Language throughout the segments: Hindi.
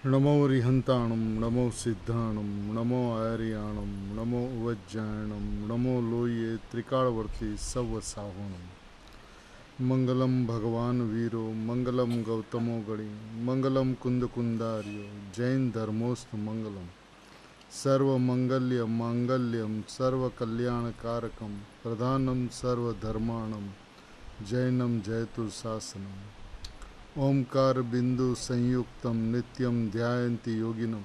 नमो रिहंताणं नमो सिद्धाणं नमो आर्याणं नमो उवज्जायणं नमो लोये त्रिकालवर्ती सवसाहुणं मंगलम भगवान वीरो मंगलम गौतमो गणि मंगलम कुंदकुंदार्यो जैन धर्मोस्तु मंगलम सर्वमंगल्य मांगल्यम सर्वकल्याणकारकम प्रधानम सर्वधर्माणम जैनम जयतु शासनम ओंकार बिंदु संयुक्तम नित्यम ध्यायन्ति योगिनम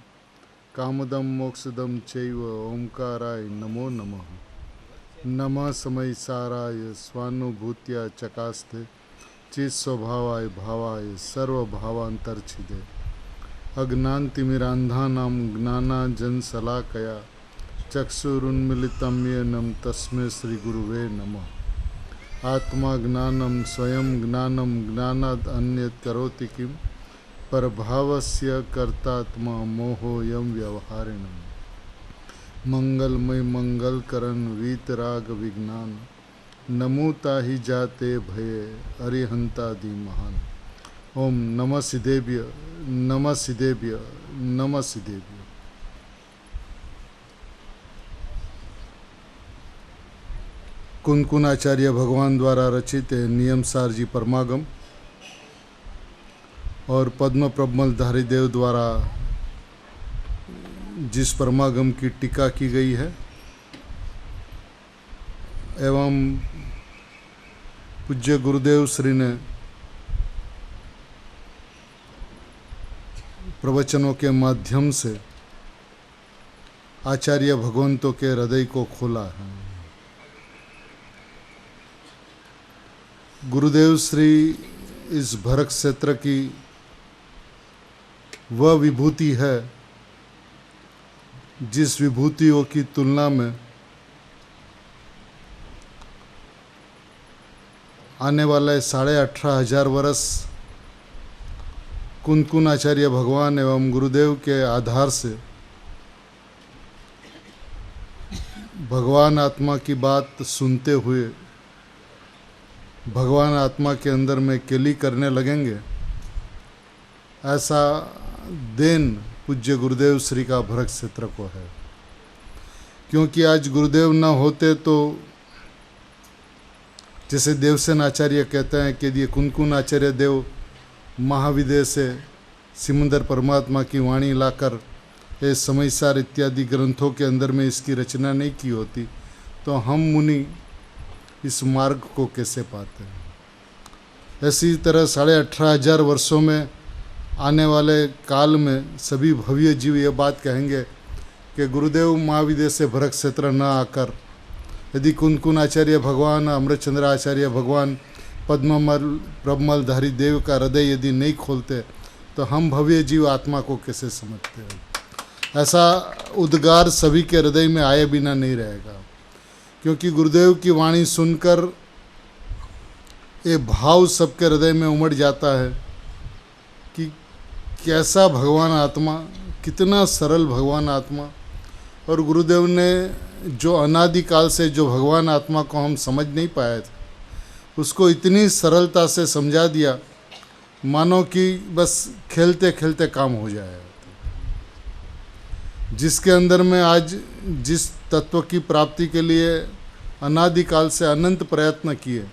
कामदम मोक्षदम चैव ओंकाराय नमो नमः नमः समय साराय स्वानुभूत्या चकास्ते चित स्वभावाय भावाय सर्वभावांतरछिदे अज्ञानतिमिरान्धानां ज्ञानाञ्जनशलाकया चक्षुरुन्मीलितं येन तस्मै श्रीगुरुवे नमः आत्मा ज्ञानम स्वयं ज्ञानम ज्ञानाद अन्यत् करोति किम परभावस्य कर्तात्मा मोहोयम व्यवहारिणम मंगलमय मंगलकरण वीतराग विज्ञान नमूता ही जाते भये अरिहंतादि महान। ओम नमः सिद्धेभ्य नमः सिद्धेभ्य नमः सिद्धेभ्य। कुनकुन आचार्य भगवान द्वारा रचित नियम सार जी परमागम और पद्म प्रबल धारीदेव द्वारा जिस परमागम की टीका की गई है एवं पूज्य गुरुदेव श्री ने प्रवचनों के माध्यम से आचार्य भगवंतों के हृदय को खोला है। गुरुदेव श्री इस भरत क्षेत्र की वह विभूति है जिस विभूतियों की तुलना में आने वाले 18,500 वर्ष कुनकुन आचार्य भगवान एवं गुरुदेव के आधार से भगवान आत्मा की बात सुनते हुए भगवान आत्मा के अंदर में केली करने लगेंगे, ऐसा देन पूज्य गुरुदेव श्री का भरत क्षेत्र को है। क्योंकि आज गुरुदेव न होते तो जैसे देवसेन आचार्य कहते हैं कि ये कुनकुन आचार्य देव महाविदय से सिमंदर परमात्मा की वाणी लाकर ये समयसार इत्यादि ग्रंथों के अंदर में इसकी रचना नहीं की होती तो हम मुनि इस मार्ग को कैसे पाते हैं। इसी तरह 18,500 वर्षों में आने वाले काल में सभी भव्य जीव ये बात कहेंगे कि गुरुदेव महाविदय से भरत क्षेत्र न आकर यदि कुनकुन आचार्य भगवान अमृतचंद्र आचार्य भगवान पद्ममल प्रबमल धारी देव का हृदय यदि नहीं खोलते तो हम भव्य जीव आत्मा को कैसे समझते हैं। ऐसा उद्गार सभी के हृदय में आए बिना नहीं रहेगा। क्योंकि गुरुदेव की वाणी सुनकर ये भाव सबके हृदय में उमड़ जाता है कि कैसा भगवान आत्मा, कितना सरल भगवान आत्मा। और गुरुदेव ने जो अनादिकाल से जो भगवान आत्मा को हम समझ नहीं पाए थे उसको इतनी सरलता से समझा दिया मानो कि बस खेलते खेलते काम हो जाए। जिसके अंदर में आज जिस तत्व की प्राप्ति के लिए अनादिकाल से अनंत प्रयत्न किए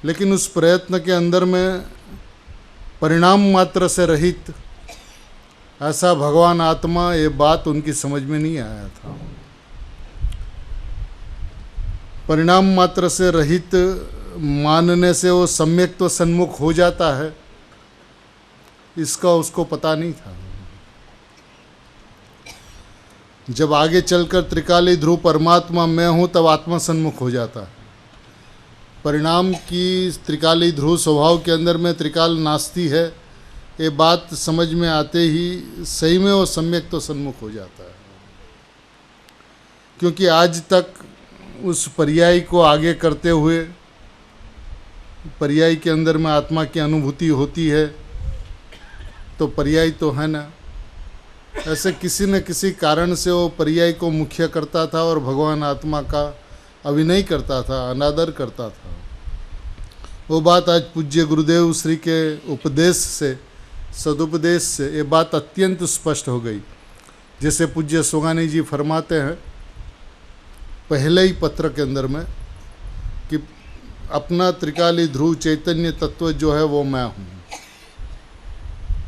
लेकिन उस प्रयत्न के अंदर में परिणाम मात्र से रहित ऐसा भगवान आत्मा, ये बात उनकी समझ में नहीं आया था। परिणाम मात्र से रहित मानने से वो सम्यक तो सन्मुख हो जाता है, इसका उसको पता नहीं था। जब आगे चलकर त्रिकाली ध्रुव परमात्मा मैं हूँ तब आत्मा सन्मुख हो जाता है। परिणाम की त्रिकाली ध्रुव स्वभाव के अंदर में त्रिकाल नास्ती है, ये बात समझ में आते ही सही में वो सम्यक तो सन्मुख हो जाता है। क्योंकि आज तक उस पर्याय को आगे करते हुए पर्याय के अंदर में आत्मा की अनुभूति होती है तो पर्याय तो है ना, ऐसे किसी न किसी कारण से वो पर्याय को मुख्य करता था और भगवान आत्मा का अभिनय करता था, अनादर करता था। वो बात आज पूज्य गुरुदेव श्री के उपदेश से सदुपदेश से ये बात अत्यंत स्पष्ट हो गई। जैसे पूज्य सोगानी जी फरमाते हैं पहले ही पत्र के अंदर में कि अपना त्रिकाली ध्रुव चैतन्य तत्व जो है वो मैं हूँ।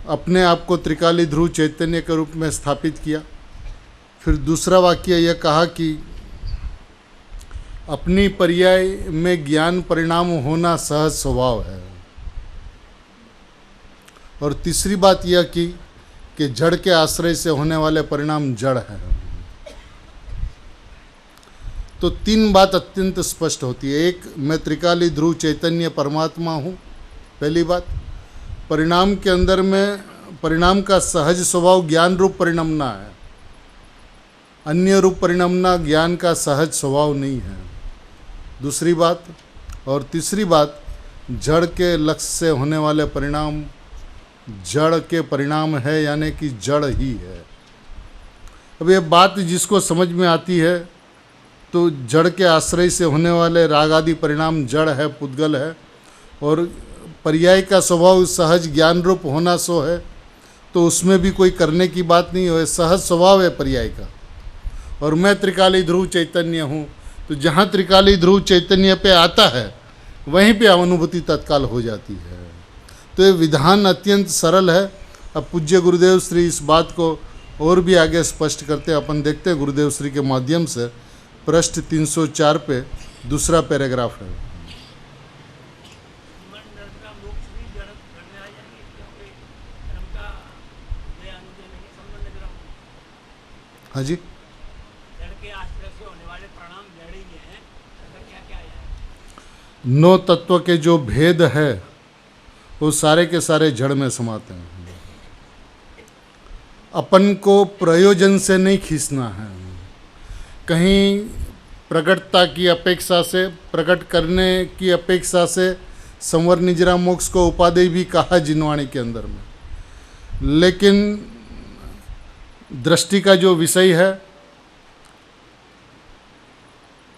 अपने आप को त्रिकाली ध्रुव चैतन्य के रूप में स्थापित किया। फिर दूसरा वाक्य यह कहा कि अपनी पर्याय में ज्ञान परिणाम होना सहज स्वभाव है। और तीसरी बात यह कि जड़ के आश्रय से होने वाले परिणाम जड़ है। तो तीन बात अत्यंत स्पष्ट होती है। एक, मैं त्रिकाली ध्रुव चैतन्य परमात्मा हूँ, पहली बात। परिणाम के अंदर में परिणाम का सहज स्वभाव ज्ञान रूप परिणमना है, अन्य रूप परिणमना ज्ञान का सहज स्वभाव नहीं है, दूसरी बात। और तीसरी बात, जड़ के लक्ष्य से होने वाले परिणाम जड़ के परिणाम है, यानी कि जड़ ही है। अब ये बात जिसको समझ में आती है तो जड़ के आश्रय से होने वाले राग आदि परिणाम जड़ है, पुद्गल है, और पर्याय का स्वभाव सहज ज्ञान रूप होना सो है, तो उसमें भी कोई करने की बात नहीं है, सहज स्वभाव है पर्याय का। और मैं त्रिकाली ध्रुव चैतन्य हूँ, तो जहाँ त्रिकाली ध्रुव चैतन्य पे आता है वहीं पे अनुभूति तत्काल हो जाती है। तो ये विधान अत्यंत सरल है। अब पूज्य गुरुदेव श्री इस बात को और भी आगे स्पष्ट करते हैं। अपन देखते हैं गुरुदेव श्री के माध्यम से पृष्ठ 304 पे दूसरा पैराग्राफ है। हाँ जी, नौ तत्व के जो भेद है वो सारे के सारे जड़ में समाते हैं। अपन को प्रयोजन से नहीं खींचना है, कहीं प्रकटता की अपेक्षा से, प्रकट करने की अपेक्षा से संवर निजरा मोक्ष को उपादेय भी कहा जिनवाणी के अंदर में। लेकिन दृष्टि का जो विषय है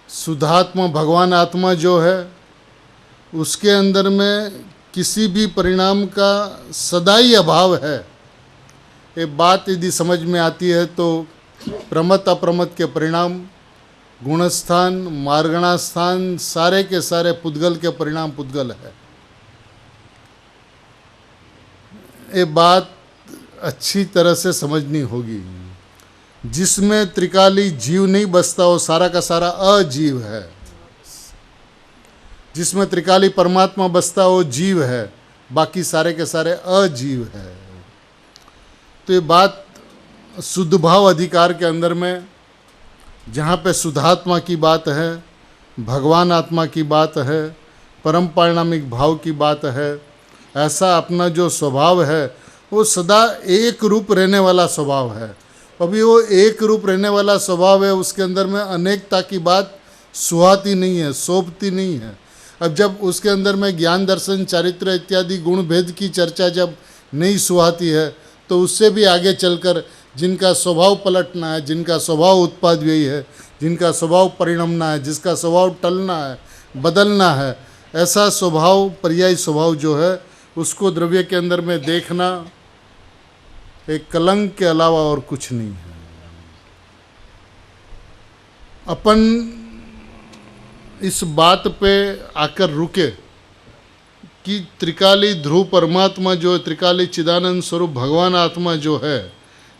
शुद्धात्मा भगवान आत्मा जो है, उसके अंदर में किसी भी परिणाम का सदाई अभाव है। ये बात यदि समझ में आती है तो प्रमत अप्रमत के परिणाम, गुणस्थान मार्गणास्थान सारे के सारे पुद्गल के परिणाम पुद्गल है। ये बात अच्छी तरह से समझनी होगी। जिसमें त्रिकाली जीव नहीं बसता वो सारा का सारा अजीव है, जिसमें त्रिकाली परमात्मा बसता वो जीव है, बाकी सारे के सारे अजीव है। तो ये बात शुद्ध भाव अधिकार के अंदर में जहाँ पे शुद्धात्मा की बात है, भगवान आत्मा की बात है, परम पारिणामिक भाव की बात है, ऐसा अपना जो स्वभाव है वो सदा एक रूप रहने वाला स्वभाव है। अभी वो एक रूप रहने वाला स्वभाव है, उसके अंदर में अनेकता की बात सुहाती नहीं है, शोभती नहीं है। अब जब उसके अंदर में ज्ञान दर्शन चारित्र इत्यादि गुण भेद की चर्चा जब नहीं सुहाती है, तो उससे भी आगे चलकर जिनका स्वभाव पलटना है, जिनका स्वभाव उत्पाद व्ययी है, जिनका स्वभाव परिणमना है, जिसका स्वभाव टलना है, बदलना है, ऐसा स्वभाव पर्यायी स्वभाव जो है उसको द्रव्य के अंदर में देखना एक कलंक के अलावा और कुछ नहीं है। अपन इस बात पे आकर रुके कि त्रिकाली ध्रुव परमात्मा जो त्रिकाली चिदानंद स्वरूप भगवान आत्मा जो है,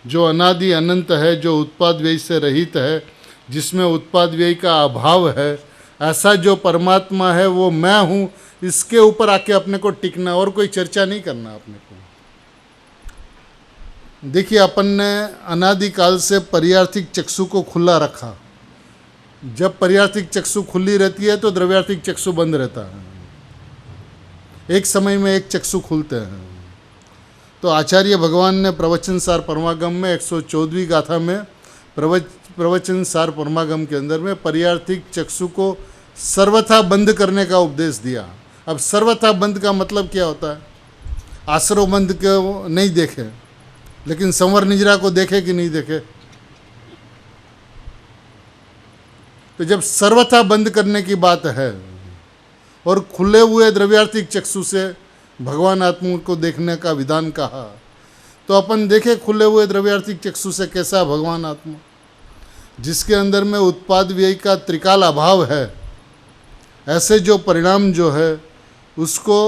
जो अनादि अनंत है, जो उत्पाद व्यय से रहित है, जिसमें उत्पाद व्यय का अभाव है, ऐसा जो परमात्मा है वो मैं हूँ, इसके ऊपर आके अपने को टिकना और कोई चर्चा नहीं करना अपने को। देखिए अपन ने अनादिकाल से पर्यार्थिक चक्षु को खुला रखा। जब पर्यार्थिक चक्षु खुली रहती है तो द्रव्यार्थिक चक्षु बंद रहता है, एक समय में एक चक्षु खुलते हैं। तो आचार्य भगवान ने प्रवचन सार परमागम में 114वीं गाथा में प्रवचन सार परमागम के अंदर में पर्यार्थिक चक्षु को सर्वथा बंद करने का उपदेश दिया। अब सर्वथा बंद का मतलब क्या होता है? आश्रव बंद को नहीं देखे, लेकिन संवर निजरा को देखे कि नहीं देखे? तो जब सर्वथा बंद करने की बात है और खुले हुए द्रव्यार्थिक चक्षु से भगवान आत्मा को देखने का विधान कहा। तो अपन देखे खुले हुए द्रव्यार्थिक चक्षु से कैसा भगवान आत्मा, जिसके अंदर में उत्पाद व्यय का त्रिकाल अभाव है। ऐसे जो परिणाम जो है उसको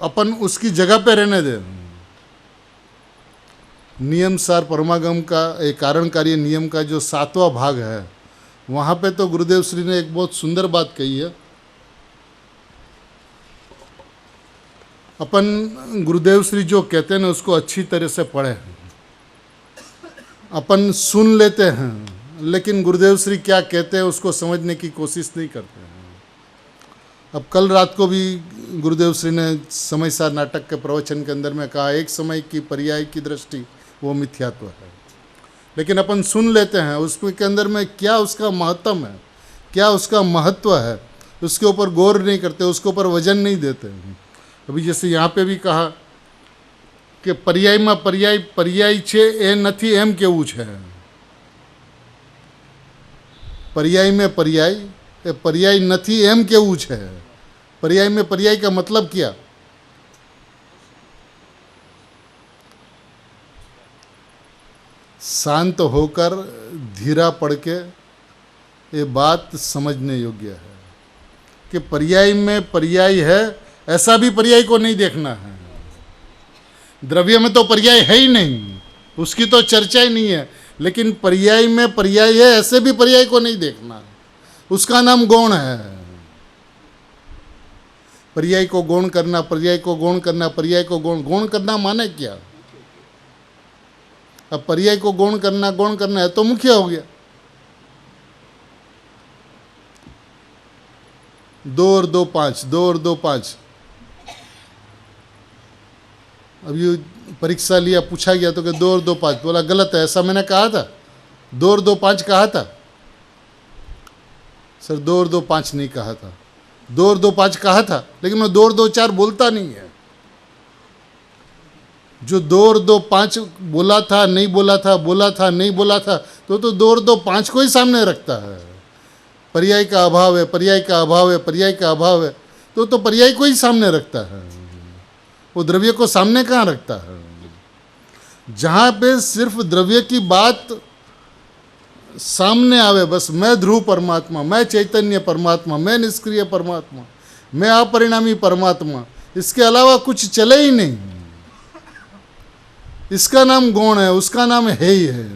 अपन उसकी जगह पे रहने दें। नियम सार परमागम का एक कारण कार्य नियम का जो 7वां भाग है, वहाँ पे तो गुरुदेव श्री ने एक बहुत सुंदर बात कही है। अपन गुरुदेव श्री जो कहते हैं ना उसको अच्छी तरह से पढ़े। अपन सुन लेते हैं लेकिन गुरुदेव श्री क्या कहते हैं उसको समझने की कोशिश नहीं करते हैं। अब कल रात को भी गुरुदेव श्री ने समय सार नाटक के प्रवचन के अंदर में कहा, एक समय की पर्याय की दृष्टि वो मिथ्यात्व है। लेकिन अपन सुन लेते हैं, उसके अंदर में क्या उसका महत्व है, क्या उसका महत्व है, उसके ऊपर गौर नहीं करते, उसके ऊपर वजन नहीं देते। अभी जैसे यहाँ पे भी कहा कि पर्याय में पर्याय पर्याय छे ए नहीं एम केवू छे। पर्याय में पर्याय ए पर्याय नहीं एम केवू छे। पर्याय में पर्याय का मतलब क्या? शांत होकर धीरा पढ़ के ये बात समझने योग्य है कि पर्याय में पर्याय है, ऐसा भी पर्याय को नहीं देखना है। द्रव्य में तो पर्याय है ही नहीं, उसकी तो चर्चा ही नहीं है, लेकिन पर्याय में पर्याय है ऐसे भी पर्याय को नहीं देखना, उसका नाम गौण है। पर्याय को गौण करना, पर्याय को गौण करना, पर्याय को गौण करना माने क्या? अब पर्याय को गौण करना है तो मुख्य हो गया। 2 और 2 5, 2 और 2 5। अब ये परीक्षा लिया, पूछा गया तो कि 2 और 2 5, बोला गलत है, ऐसा मैंने कहा था? 2 और 2 5 कहा था सर? 2 और 2 5 नहीं कहा था, 2 और 2 5 कहा था, लेकिन मैं 2 और 2 4 बोलता नहीं है। जो 2 और 2 5 बोला था, नहीं बोला था, बोला था, नहीं बोला था, तो 2 और 2 5 को ही सामने रखता है। पर्याय का अभाव है, पर्याय का अभाव है, पर्याय का अभाव है, तो पर्याय को ही सामने रखता है, वो द्रव्य को सामने कहाँ रखता है? जहाँ पे सिर्फ द्रव्य की बात सामने आवे, बस मैं ध्रुव परमात्मा, मैं चैतन्य परमात्मा, मैं निष्क्रिय परमात्मा, मैं अपरिणामी परमात्मा, इसके अलावा कुछ चले ही नहीं, इसका नाम गौण है, उसका नाम है ही है।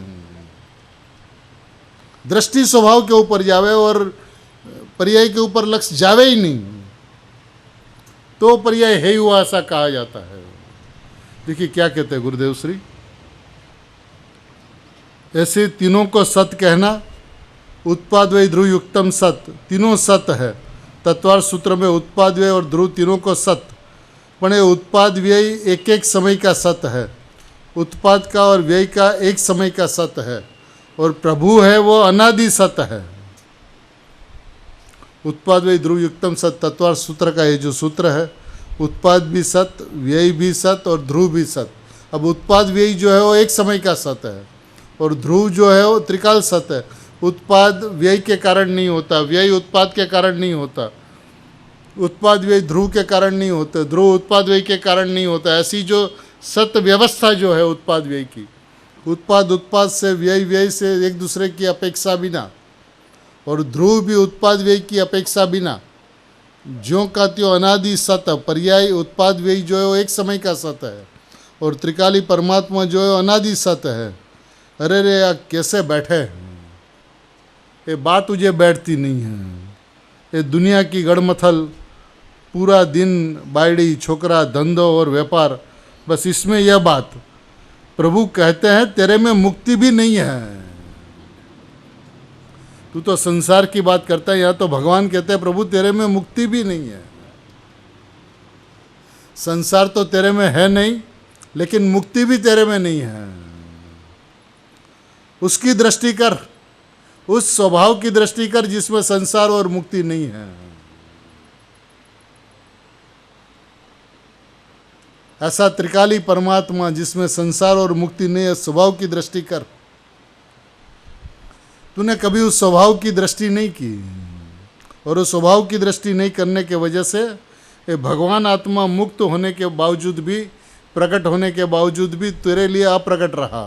दृष्टि स्वभाव के ऊपर जावे और पर्याय के ऊपर लक्ष्य जावे ही नहीं, तो पर्याय है ही हुआ ऐसा कहा जाता है। देखिए क्या कहते हैं गुरुदेव श्री, ऐसे तीनों को सत कहना, उत्पाद व्यय ध्रुव युक्तम सत, तीनों सत है। तत्वार्थ सूत्र में उत्पाद व्यय और ध्रुव तीनों को सत, पण ये उत्पाद व्यय एक एक समय का सत है, उत्पाद का और व्यय का एक समय का सत है, और प्रभु है वो अनादि सत है। उत्पाद व्यय ध्रुव युक्तम सत, तत्वार्थ सूत्र का ये जो सूत्र है, उत्पाद भी सत, व्यय भी सत और ध्रुव भी सत। अब उत्पाद व्यय जो है वो एक समय का सत है, और ध्रुव जो है वो त्रिकाल सत है। उत्पाद व्यय के कारण नहीं होता, व्यय उत्पाद के कारण नहीं होता, उत्पाद व्यय ध्रुव के कारण नहीं होते, ध्रुव उत्पाद व्यय के कारण नहीं होता। ऐसी जो सत व्यवस्था जो है उत्पाद व्यय की, उत्पाद से, व्यय से एक दूसरे की अपेक्षा बिना, और ध्रुव भी उत्पाद व्यय की अपेक्षा बिना, ज्यों का त्यों अनादि सत। पर्याय उत्पाद व्यय जो है वो एक समय का सत है, और त्रिकाली परमात्मा जो है अनादि सत है। अरे रे यार कैसे बैठे, ये बात तुझे बैठती नहीं है। ये दुनिया की गड़मथल, पूरा दिन बायड़ी छोकरा, धंधो और व्यापार, बस इसमें यह बात। प्रभु कहते हैं तेरे में मुक्ति भी नहीं है, तू तो संसार की बात करता है। यहाँ तो भगवान कहते हैं प्रभु तेरे में मुक्ति भी नहीं है। संसार तो तेरे में है नहीं, लेकिन मुक्ति भी तेरे में नहीं है। उसकी दृष्टि कर, उस स्वभाव की दृष्टि कर जिसमें संसार और मुक्ति नहीं है। ऐसा त्रिकाली परमात्मा जिसमें संसार और मुक्ति नहीं है, स्वभाव की दृष्टि कर। तूने कभी उस स्वभाव की दृष्टि नहीं की, और उस स्वभाव की दृष्टि नहीं करने के वजह से ये भगवान आत्मा मुक्त होने के बावजूद भी, प्रकट होने के बावजूद भी तेरे लिए अप्रकट रहा,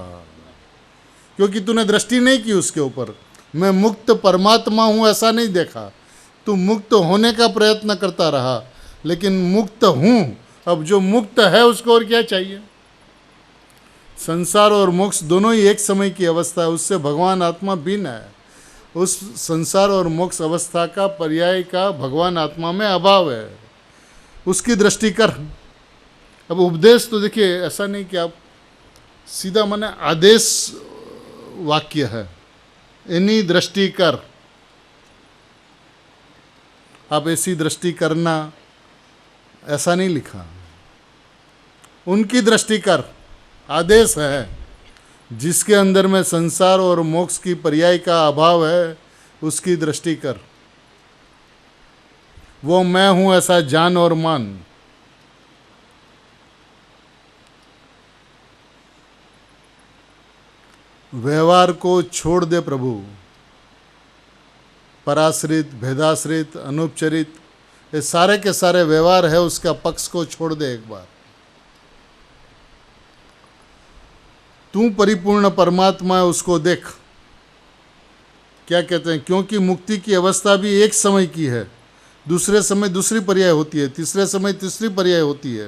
क्योंकि तूने दृष्टि नहीं की उसके ऊपर। मैं मुक्त परमात्मा हूँ ऐसा नहीं देखा, तू मुक्त होने का प्रयत्न करता रहा, लेकिन मुक्त हूँ। अब जो मुक्त है उसको और क्या चाहिए। संसार और मोक्ष दोनों ही एक समय की अवस्था है, उससे भगवान आत्मा भिन्न है। उस संसार और मोक्ष अवस्था का पर्याय का भगवान आत्मा में अभाव है, उसकी दृष्टि कर। अब उपदेश तो देखिए ऐसा नहीं कि आप सीधा, माने आदेश वाक्य है, इन्हीं दृष्टि कर, आप ऐसी दृष्टि करना ऐसा नहीं लिखा। उनकी दृष्टि कर आदेश है, जिसके अंदर में संसार और मोक्ष की पर्याय का अभाव है, उसकी दृष्टि कर। वो मैं हूं ऐसा जान और मान। व्यवहार को छोड़ दे प्रभु, पराश्रित, भेदाश्रित, अनुपचरित, ये सारे के सारे व्यवहार है, उसका पक्ष को छोड़ दे एक बार। तू परिपूर्ण परमात्मा है, उसको देख। क्या कहते हैं, क्योंकि मुक्ति की अवस्था भी एक समय की है, दूसरे समय दूसरी पर्याय होती है, तीसरे समय तीसरी पर्याय होती है।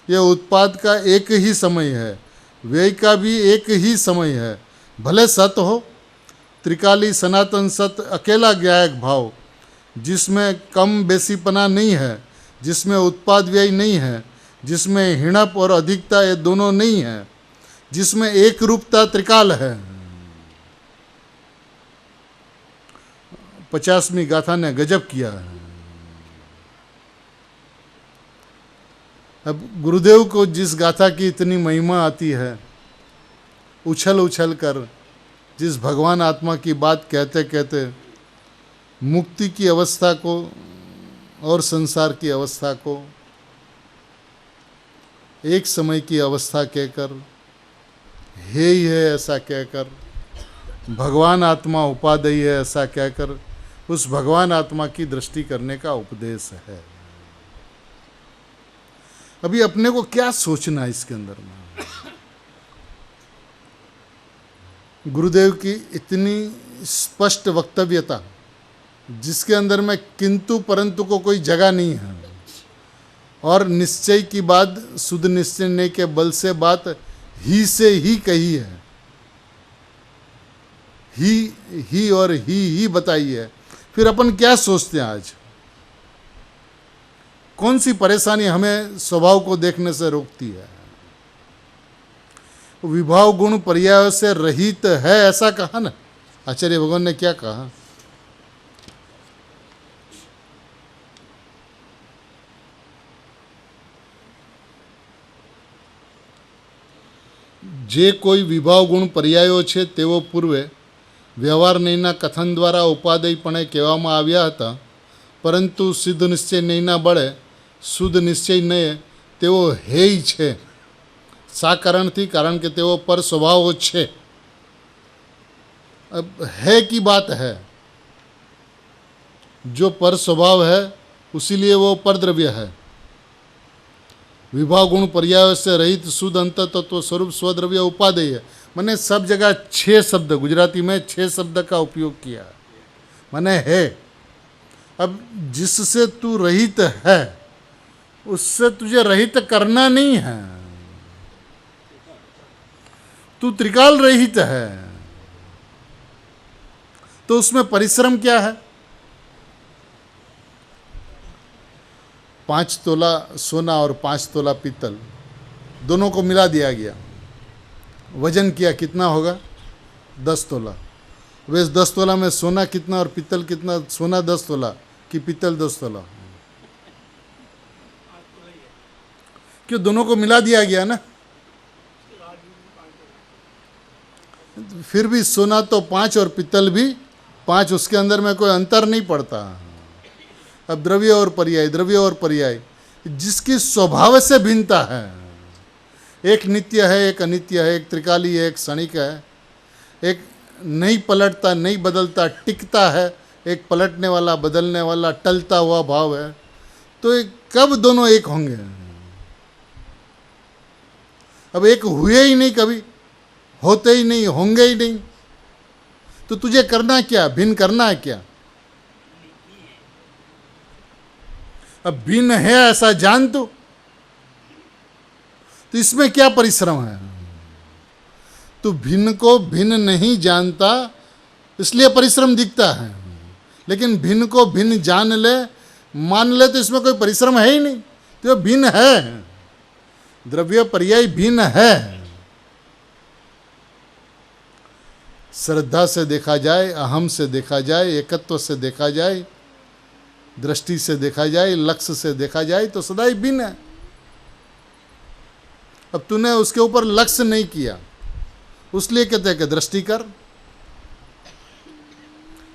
यह उत्पाद का एक ही समय है, व्यय का भी एक ही समय है। भले सत हो, त्रिकाली सनातन सत्य अकेला ज्ञायक भाव, जिसमें कम बेसीपना नहीं है, जिसमें उत्पाद व्यय नहीं है, जिसमें हिणप और अधिकता ये दोनों नहीं है, जिसमें एक रूपता त्रिकाल है। 50वीं गाथा ने गजब किया है। अब गुरुदेव को जिस गाथा की इतनी महिमा आती है, उछल उछल कर जिस भगवान आत्मा की बात कहते कहते मुक्ति की अवस्था को और संसार की अवस्था को एक समय की अवस्था कहकर, हे ही है ऐसा कहकर, भगवान आत्मा उपादेय है ऐसा कहकर, उस भगवान आत्मा की दृष्टि करने का उपदेश है। अभी अपने को क्या सोचना है इसके अंदर में। गुरुदेव की इतनी स्पष्ट वक्तव्यता, जिसके अंदर में किंतु परंतु को कोई जगह नहीं है, और निश्चय की बात शुद्ध निश्चय के बल से बात ही से ही कही है, ही और ही बताई है। फिर अपन क्या सोचते हैं आज, कौन सी परेशानी हमें स्वभाव को देखने से रोकती है। विभाव गुण पर्याय से रहित है ऐसा कहा ना आचार्य भगवान ने। क्या कहा, जे कोई विभाव गुण पर्यायो છે તેઓ પૂર્વે વ્યવહાર નહીંના કથન દ્વારા ઉપાદેયપણે કહેવામાં આવ્યા હતા, પરંતુ સિદ્ધ નિશ્ચય નહીંના બળે શુદ્ધ નિશ્ચય નહીં તેઓ હેય છે। શા કારણથી? કારણ કે તેઓ પર સ્વભાવો છે। अब है की बात है, जो पर स्वभाव है उसीलिए वो पर द्रव्य है। विभाव गुण पर्याय से रहित शुद्ध अंत तत्व स्वरूप स्वद्रव्य उपादेय है। मैंने सब जगह 6 शब्द, गुजराती में 6 शब्द का उपयोग किया, मैंने है। अब जिससे तू रहित है उससे तुझे रहित करना नहीं है, तू त्रिकाल रहित है, तो उसमें परिश्रम क्या है। 5 तोला सोना और 5 तोला पीतल दोनों को मिला दिया गया, वजन किया, कितना होगा? 10 तोला। वैसे 10 तोला में सोना कितना और पीतल कितना? सोना 10 तोला कि पीतल 10 तोला? क्यों, दोनों को मिला दिया गया ना। फिर भी सोना तो 5 और पीतल भी 5, उसके अंदर में कोई अंतर नहीं पड़ता। अब द्रव्य और पर्याय, द्रव्य और पर्याय जिसकी स्वभाव से भिन्नता है, एक नित्य है, एक अनित्य है, एक त्रिकाली है, एक क्षणिक है, एक नहीं पलटता, नहीं बदलता, टिकता है, एक पलटने वाला, बदलने वाला, टलता हुआ भाव है। तो कब दोनों एक होंगे? अब एक हुए ही नहीं, कभी होते ही नहीं, होंगे ही नहीं, तो तुझे करना क्या? भिन्न करना है क्या? अब भिन्न है ऐसा जान तो इसमें क्या परिश्रम है? तू भिन्न को भिन्न नहीं जानता इसलिए परिश्रम दिखता है, लेकिन भिन्न को भिन्न जान ले, मान ले, तो इसमें कोई परिश्रम है ही नहीं। तो भिन्न है, द्रव्य पर्याय भिन्न है। श्रद्धा से देखा जाए, अहम से देखा जाए, एकत्व से देखा जाए, दृष्टि से देखा जाए, लक्ष्य से देखा जाए, तो सदा ही भिन्न है। अब तूने उसके ऊपर लक्ष्य नहीं किया, उसलिए कहते हैं कि दृष्टि कर,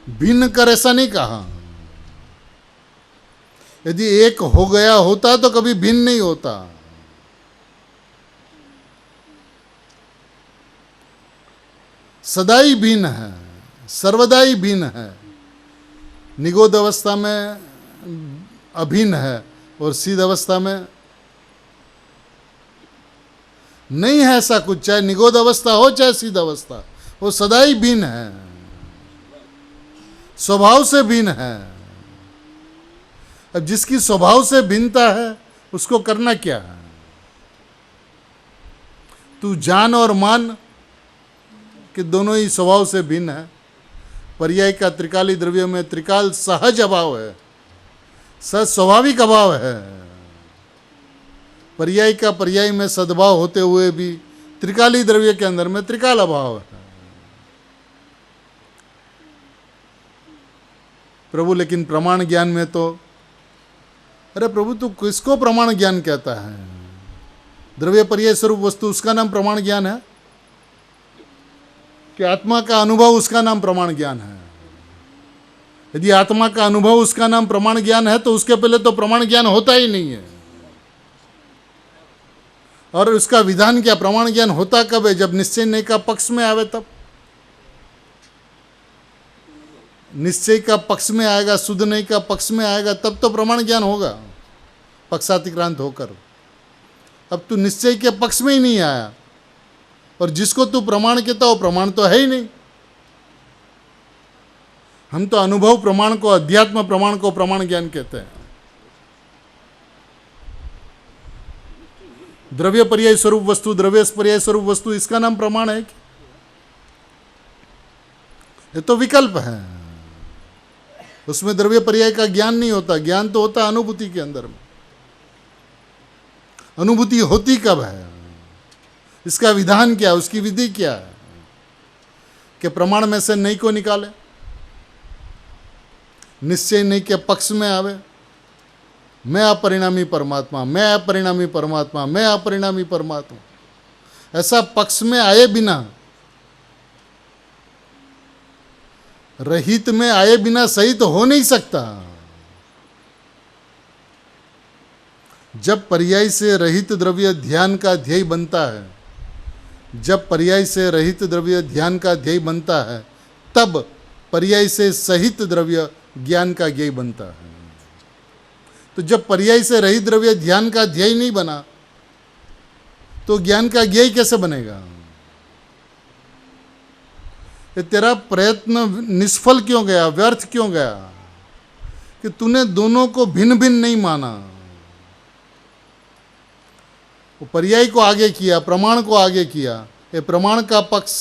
भिन्न कर ऐसा नहीं कहा। यदि एक हो गया होता तो कभी भिन्न नहीं होता। सदा ही भिन्न है, सर्वदा ही भिन्न है। निगोद अवस्था में अभिन्न है और सिद्ध अवस्था में नहीं है ऐसा कुछ। चाहे निगोद अवस्था हो चाहे सिद्ध अवस्था, वो सदा ही भिन्न है, स्वभाव से भिन्न है। अब जिसकी स्वभाव से भिन्नता है उसको करना क्या है? तू जान और मान कि दोनों ही स्वभाव से भिन्न है। पर्याय का त्रिकाली द्रव्य में त्रिकाल सहज अभाव है, सहज स्वाभाविक अभाव है। पर्याय का पर्याय में सद्भाव होते हुए भी त्रिकाली द्रव्य के अंदर में त्रिकाल अभाव है। प्रभु लेकिन प्रमाण ज्ञान में तो, अरे प्रभु तू किसको प्रमाण ज्ञान कहता है? द्रव्य पर्याय स्वरूप वस्तु उसका नाम प्रमाण ज्ञान है कि आत्मा का अनुभव उसका नाम प्रमाण ज्ञान है? यदि आत्मा का अनुभव उसका नाम प्रमाण ज्ञान है तो उसके पहले तो प्रमाण ज्ञान होता ही नहीं है। और उसका विधान क्या? प्रमाण ज्ञान होता कब है? जब निश्चय नहीं का पक्ष में आवे तब। निश्चय का पक्ष में आएगा, शुद्ध नहीं का पक्ष में आएगा, तब तो प्रमाण ज्ञान होगा पक्षातिक्रांत होकर। अब तू निश्चय के पक्ष में ही नहीं आया, और जिसको तू प्रमाण कहता वो प्रमाण तो है ही नहीं। हम तो अनुभव प्रमाण को, अध्यात्म प्रमाण को प्रमाण ज्ञान कहते हैं। द्रव्य पर्याय स्वरूप वस्तु, द्रव्य पर्याय स्वरूप वस्तु, इसका नाम प्रमाण है? ये तो विकल्प है, उसमें द्रव्य पर्याय का ज्ञान नहीं होता। ज्ञान तो होता अनुभूति के अंदर में। अनुभूति होती कब है? इसका विधान क्या है? उसकी विधि क्या है? कि प्रमाण में से नहीं को निकाले, निश्चय नहीं के पक्ष में आवे, मैं अपरिणामी परमात्मा, मैं अपरिणामी परमात्मा, मैं अपरिणामी परमात्मा, ऐसा पक्ष में आए बिना, रहित में आए बिना सहित हो नहीं सकता। जब पर्याय से रहित द्रव्य ध्यान का ध्येय बनता है, जब पर्याय से रहित द्रव्य ध्यान का ध्येय बनता है, तब पर्याय से सहित द्रव्य ज्ञान का ध्येय बनता है। तो जब पर्याय से रहित द्रव्य ध्यान का ध्येय नहीं बना तो ज्ञान का ध्येय कैसे बनेगा? ये तेरा प्रयत्न निष्फल क्यों गया, व्यर्थ क्यों गया कि तूने दोनों को भिन्न भिन्न नहीं माना? वो पर्याय को आगे किया, प्रमाण को आगे किया। ये प्रमाण का पक्ष,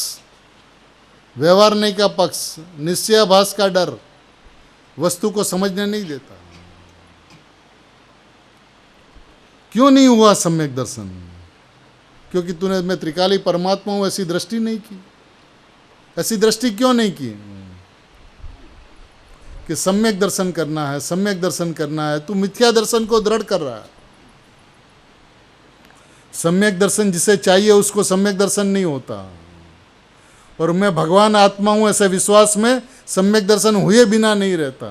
व्यवहार नहीं का पक्ष, निश्चयाभास का डर वस्तु को समझने नहीं देता। क्यों नहीं हुआ सम्यक दर्शन? क्योंकि तूने मैं त्रिकाली परमात्मा हूं ऐसी दृष्टि नहीं की। ऐसी दृष्टि क्यों नहीं की कि सम्यक दर्शन करना है, सम्यक दर्शन करना है? तू मिथ्या दर्शन को दृढ़ कर रहा है। सम्यक दर्शन जिसे चाहिए उसको सम्यक दर्शन नहीं होता। और मैं भगवान आत्मा हूं ऐसे विश्वास में सम्यक दर्शन हुए बिना नहीं रहता।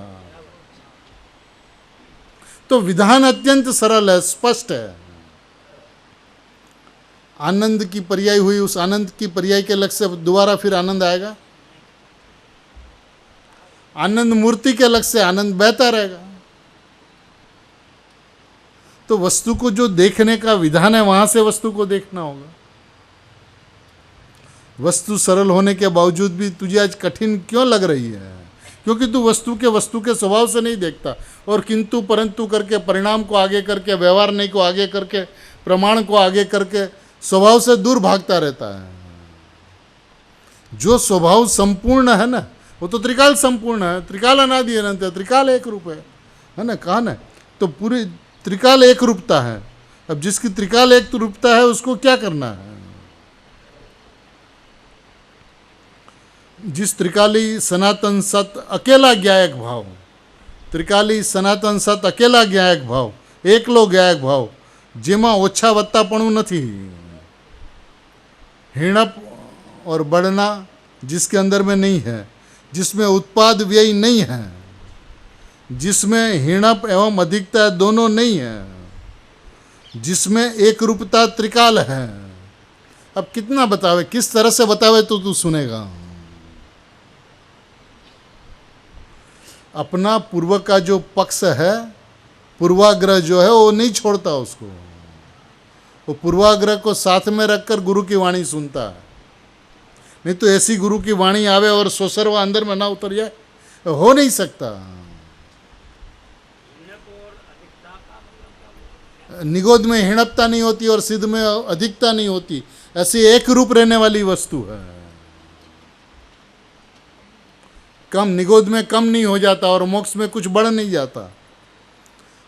तो विधान अत्यंत सरल है, स्पष्ट है। आनंद की पर्याय हुई, उस आनंद की पर्याय के लक्ष्य से दोबारा फिर आनंद आएगा। आनंद मूर्ति के लक्ष्य से आनंद बहता रहेगा। तो वस्तु को जो देखने का विधान है वहां से वस्तु को देखना होगा। वस्तु सरल होने के बावजूद भी तुझे आज कठिन क्यों लग रही है? क्योंकि तू वस्तु के स्वभाव से नहीं देखता और किंतु परंतु करके, परिणाम को आगे करके, व्यवहार नहीं को आगे करके, प्रमाण को आगे करके स्वभाव से दूर भागता रहता है। जो स्वभाव संपूर्ण है ना, वो तो त्रिकाल संपूर्ण है, त्रिकाल अनादि अनंत है, त्रिकाल एक रूप है ना, कहा ना। तो पूरी त्रिकाल एक रूपता है। अब जिसकी त्रिकाल एक रूपता है उसको क्या करना है? जिस त्रिकाली सनातन सत अकेला ज्ञायक भाव, त्रिकाली सनातन सत अकेला ज्ञायक भाव, एकलो ज्ञायक भाव, जेमा ओछा वत्तापणु नहीं, हिणप और बढ़ना जिसके अंदर में नहीं है, जिसमें उत्पाद व्यय नहीं है, जिसमें हिणप एवं अधिकता दोनों नहीं है, जिसमें एक रूपता त्रिकाल है। अब कितना बतावे, किस तरह से बतावे तो तू सुनेगा। अपना पूर्व का जो पक्ष है, पूर्वाग्रह जो है वो नहीं छोड़ता उसको, वो पूर्वाग्रह को साथ में रखकर गुरु की वाणी सुनता है। नहीं तो ऐसी गुरु की वाणी आवे और सोसरवा अंदर में ना उतर जाए, हो नहीं सकता। निगोद में हिणपता नहीं होती और सिद्ध में अधिकता नहीं होती, ऐसी एक रूप रहने वाली वस्तु है। कम निगोद में कम नहीं हो जाता और मोक्ष में कुछ बढ़ नहीं जाता।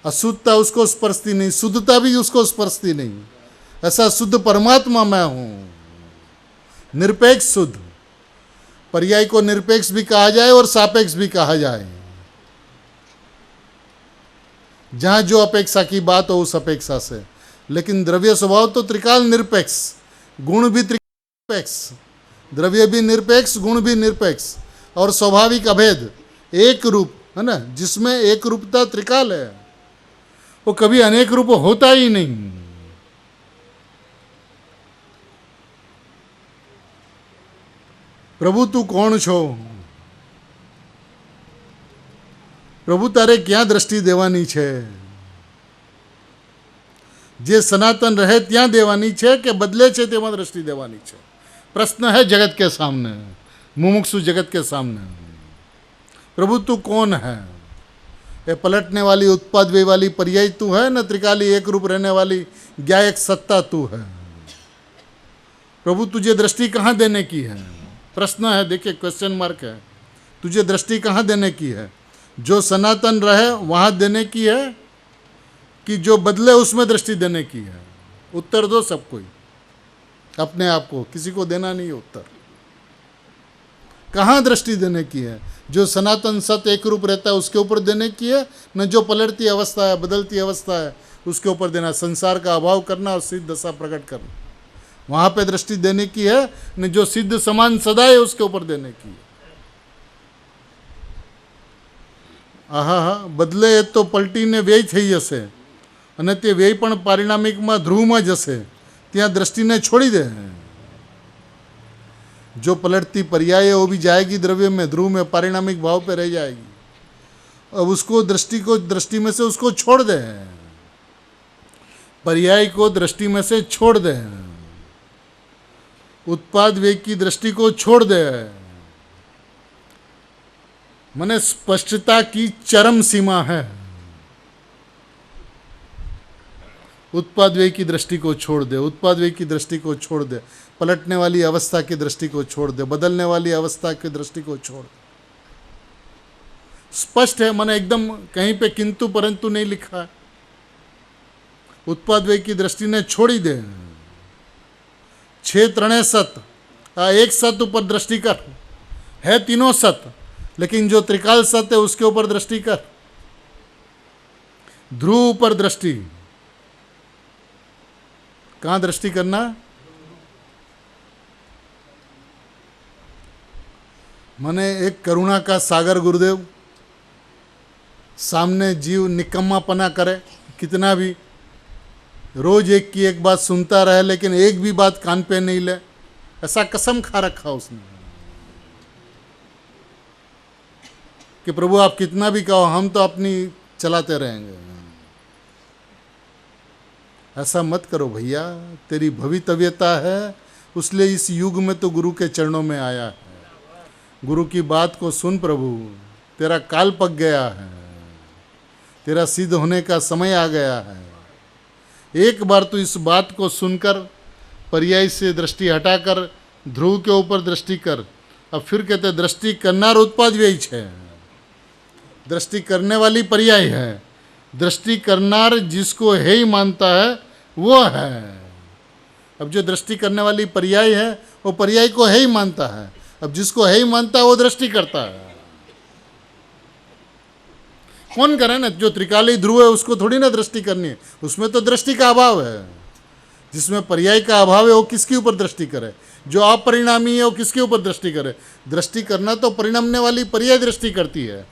अशुद्धता उसको स्पर्शती नहीं, शुद्धता भी उसको स्पर्शती नहीं। ऐसा शुद्ध परमात्मा मैं हूं, निरपेक्ष शुद्ध। पर्याय को निरपेक्ष भी कहा जाए और सापेक्ष भी कहा जाए। जहां जो अपेक्षा की बात हो उस अपेक्षा से, लेकिन द्रव्य स्वभाव तो त्रिकाल निरपेक्ष, गुण भी त्रिपेक्ष, द्रव्य भी निरपेक्ष, गुण भी निरपेक्ष और स्वाभाविक अभेद, एक रूप है ना, जिसमें एक रूपता त्रिकाल है, वो कभी अनेक रूप होता ही नहीं। प्रभु तू कोण छो? प्रभु तारे क्या दृष्टि देवानी छे? जे सनातन रहे त्या देवानी छे के बदले छे तेमा दृष्टि देवानी छे? प्रश्न है जगत के सामने, मुमुक्षु जगत के सामने। प्रभु तू कौन है? ये पलटने वाली, उत्पाद व्यय वाली पर्याय तू है न, त्रिकाली एक रूप रहने वाली ज्ञायक सत्ता तू है। प्रभु तुझे दृष्टि कहाँ देने की है? प्रश्न है, देखिए क्वेश्चन मार्क है। तुझे दृष्टि कहाँ देने की है? जो सनातन रहे वहाँ देने की है कि जो बदले उसमें दृष्टि देने की है? उत्तर दो सब कोई, अपने आप को, किसी को देना नहीं है उत्तर। कहाँ दृष्टि देने की है? जो सनातन सत एक रूप रहता है उसके ऊपर देने की है, न जो पलटती अवस्था है, बदलती अवस्था है उसके ऊपर देना, संसार का अभाव करना और सिद्ध दशा प्रकट करना, वहाँ पे दृष्टि देने की है, न जो सिद्ध समान सदा है उसके ऊपर देने की है। बदले तो पलटीने व्यय થઈ જશે અને તે વ્યય પણ પારિણામિકમાં ધ્રુવમાં જશે, ત્યાં દૃષ્ટિને छोड़ी दे। जो पलटती पर्याय है वो भी जाएगी द्रव्य में, ध्रुव में, पारिणामिक भाव पे रह जाएगी। अब उसको दृष्टि में से उसको छोड़ दे, पर्याय को दृष्टि में से छोड़ दे, उत्पाद व्यय की दृष्टि को छोड़ दे। मने स्पष्टता की चरम सीमा है। उत्पाद व्यय की दृष्टि को छोड़ दे, उत्पाद व्यय की दृष्टि को छोड़ दे, पलटने वाली अवस्था की दृष्टि को छोड़ दे, बदलने वाली अवस्था की दृष्टि को छोड़ दे। स्पष्ट है, मैंने एकदम कहीं पे किंतु परंतु नहीं लिखा है। उत्पाद व्यय की दृष्टि ने छोड़ी दे। 6 त्रणय सत, एक सत ऊपर दृष्टि कर, है तीनों सत, लेकिन जो त्रिकाल सत्य है उसके ऊपर दृष्टि कर। ध्रुव पर दृष्टि, कहां दृष्टि करना? मने एक करुणा का सागर गुरुदेव, सामने जीव निकम्मापना करे कितना भी, रोज एक की एक बात सुनता रहे लेकिन एक भी बात कान पे नहीं ले, ऐसा कसम खा रखा उसने कि प्रभु आप कितना भी कहो हम तो अपनी चलाते रहेंगे। ऐसा मत करो भैया, तेरी भवितव्यता है, उसलिए इस युग में तो गुरु के चरणों में आया है। गुरु की बात को सुन प्रभु, तेरा काल पक गया है, तेरा सिद्ध होने का समय आ गया है। एक बार तो इस बात को सुनकर पर्याय से दृष्टि हटाकर ध्रुव के ऊपर दृष्टि कर। अब फिर कहते दृष्टि करनार उत्पाद व्यय है, दृष्टि करने वाली पर्याय है। दृष्टि करनार जिसको है ही मानता है वो है। अब जो दृष्टि करने वाली पर्याय है वो पर्याय को है ही मानता है। अब जिसको है ही मानता है वो दृष्टि करता है। कौन करे ना, जो त्रिकाली ध्रुव है उसको थोड़ी ना दृष्टि करनी है, उसमें तो दृष्टि का अभाव है। जिसमें पर्याय का अभाव है वो किसके ऊपर दृष्टि करे? जो अपरिणामी है वो किसके ऊपर दृष्टि करे? दृष्टि करना तो परिणामने वाली पर्याय दृष्टि करती है,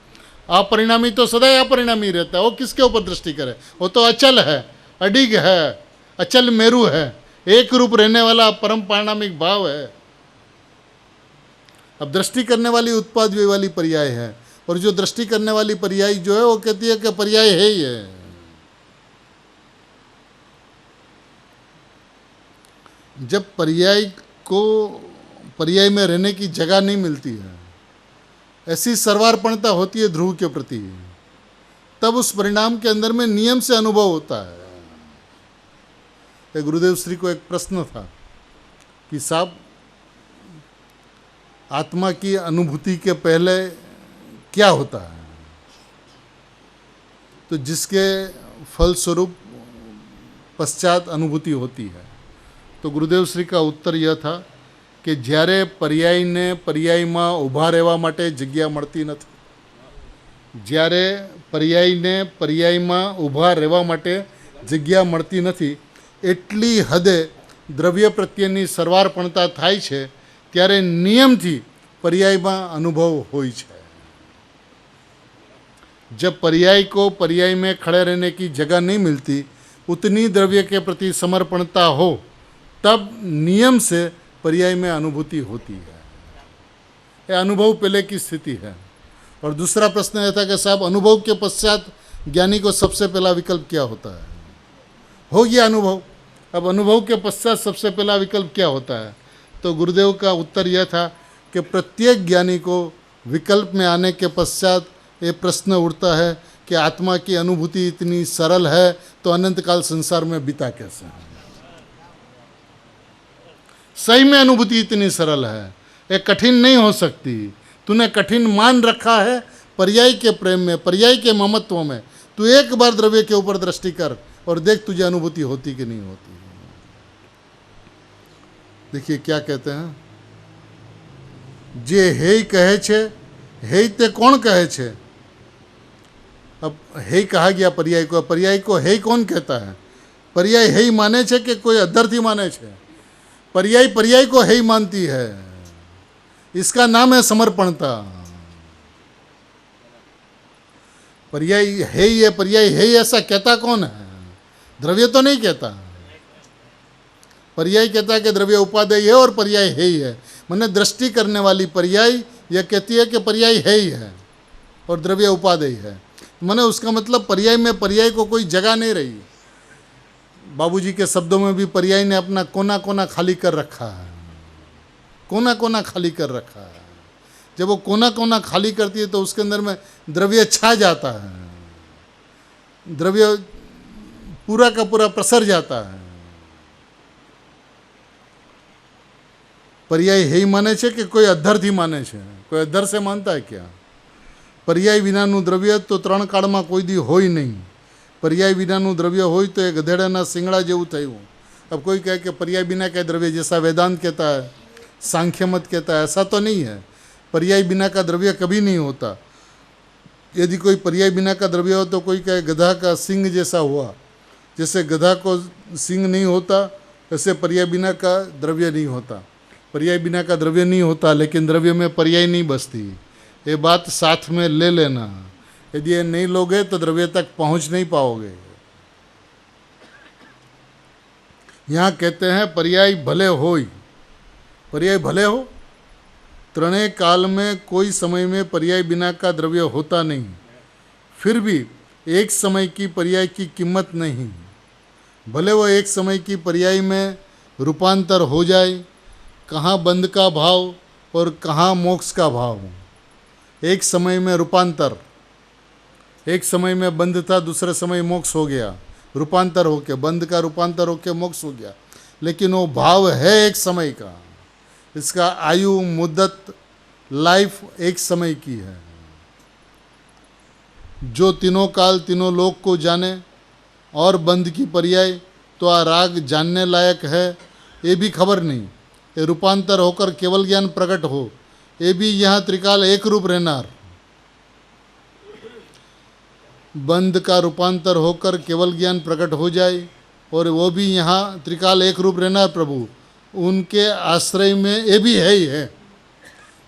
अपरिणामी तो सदा अपरिणामी रहता है। वो किसके ऊपर दृष्टि करे? वो तो अचल है, अडिग है, अचल मेरु है, एक रूप रहने वाला परम पारिणामिक भाव है। अब दृष्टि करने वाली उत्पाद व्यय वाली पर्याय है, और जो दृष्टि करने वाली पर्याय जो है वो कहती है कि पर्याय है ही है। जब पर्याय को पर्याय में रहने की जगह नहीं मिलती है, ऐसी सर्वार्पणता होती है ध्रुव के प्रति, तब उस परिणाम के अंदर में नियम से अनुभव होता है। गुरुदेव श्री को एक प्रश्न था कि साहब, आत्मा की अनुभूति के पहले क्या होता है? तो जिसके फलस्वरूप पश्चात अनुभूति होती है। तो गुरुदेव श्री का उत्तर यह था कि જ્યારે પર્યાયને પર્યાયમાં ઊભા રહેવા માટે જગ્યા મળતી નથી, જ્યારે પર્યાયને પર્યાયમાં ઊભા રહેવા માટે જગ્યા મળતી નથી, એટલી હદે દ્રવ્ય પ્રત્યેની સરવારપણતા થાય છે, ત્યારે નિયમથી પર્યાયમાં અનુભવ હોય છે। जब पर्याय को पर्याय में खड़े रहने की जगह नहीं मिलती, उतनी द्रव्य के प्रति समर्पणता हो, तब नियम से पर्याय में अनुभूति होती है। यह अनुभव पहले की स्थिति है। और दूसरा प्रश्न यह था कि साहब, अनुभव के पश्चात ज्ञानी को सबसे पहला विकल्प क्या होता है? हो गया अनुभव, अब अनुभव के पश्चात सबसे पहला विकल्प क्या होता है? तो गुरुदेव का उत्तर यह था कि प्रत्येक ज्ञानी को विकल्प में आने के पश्चात ये प्रश्न उठता है कि आत्मा की अनुभूति इतनी सरल है तो अनंत काल संसार में बीता कैसे? सही में अनुभूति इतनी सरल है, ये कठिन नहीं हो सकती। तूने कठिन मान रखा है पर्याय के प्रेम में, पर्याय के ममत्व में। तू एक बार द्रव्य के ऊपर दृष्टि कर और देख तुझे अनुभूति होती कि नहीं होती। देखिए क्या कहते हैं, जे हे कहे छे, हे ते कौन कहे छे? अब हे कहा गया पर्याय को हे कौन कहता है? पर्याय हे माने छे कि कोई अधरथी माने छे? पर्याय पर्याय को हे मानती है। इसका नाम है समर्पणता। पर्याय है ये, पर्याय है ऐसा कहता कौन है? द्रव्य तो नहीं कहता। पर्याय कहता है कि द्रव्य उपादेय है और पर्याय है ही है। मैंने दृष्टि करने वाली पर्याय यह कहती है कि पर्याय है ही है और द्रव्य उपादेय है। मैंने उसका मतलब पर्याय में पर्याय को कोई जगह नहीं रही। बाबूजी के शब्दों में भी पर्याय ने अपना कोना कोना खाली कर रखा है, कोना कोना खाली कर रखा है। जब वो कोना कोना खाली करती है तो उसके अंदर में द्रव्य छा जाता है, द्रव्य पूरा का पूरा प्रसर जाता है। पर्याय हे ही माने छे कि कोई अधरथी माने छे? कोई अधर से मानता है क्या? पर्याय विनाનું દ્રવ્ય તો ત્રણ કાળમાં કોઈ દી હોય નહીં। पर्याय विनाનું द्रव्य હોય तो एक गधेड़ाના सिंगड़ा જેવું થયું। अब कोई कहे कि पर्याय बिना का द्रव्य, जैसा वेदांत कहता है, सांख्य मत कहता है, ऐसा तो नहीं है। पर्याय बिना का द्रव्य कभी नहीं होता। यदि कोई पर्याय बिना का द्रव्य हो तो कोई कहे गधा का सिंग जैसा हुआ। जैसे गधा को सिंग नहीं होता, ऐसे पर्याय बिना का द्रव्य नहीं होता। पर्याय बिना का द्रव्य नहीं होता, लेकिन द्रव्य में पर्याय नहीं बसती। ये बात साथ में ले लेना। यदि ये नहीं लोगे तो द्रव्य तक पहुंच नहीं पाओगे। यहाँ कहते हैं पर्याय भले होय, पर्याय भले हो। त्रणेय काल में कोई समय में पर्याय बिना का द्रव्य होता नहीं, फिर भी एक समय की पर्याय की कीमत नहीं। भले वो एक समय की पर्याय में रूपांतर हो जाए, कहाँ बंध का भाव और कहाँ मोक्ष का भाव। एक समय में रूपांतर, एक समय में बंध था, दूसरे समय मोक्ष हो गया, रूपांतर होके बंध का रूपांतर होके मोक्ष हो गया, लेकिन वो भाव है एक समय का। इसका आयु, मुद्दत, लाइफ एक समय की है। जो तीनों काल तीनों लोक को जाने और बंध की पर्याय तो आ राग जानने लायक है, ये भी खबर नहीं। ये रूपांतर होकर केवल ज्ञान प्रकट हो, ये भी यहाँ त्रिकाल एक रूप रहनार। बंध का रूपांतर होकर केवल ज्ञान प्रकट हो जाए और वो भी यहाँ त्रिकाल एक रूप रहनार प्रभु, उनके आश्रय में ये भी है ही है।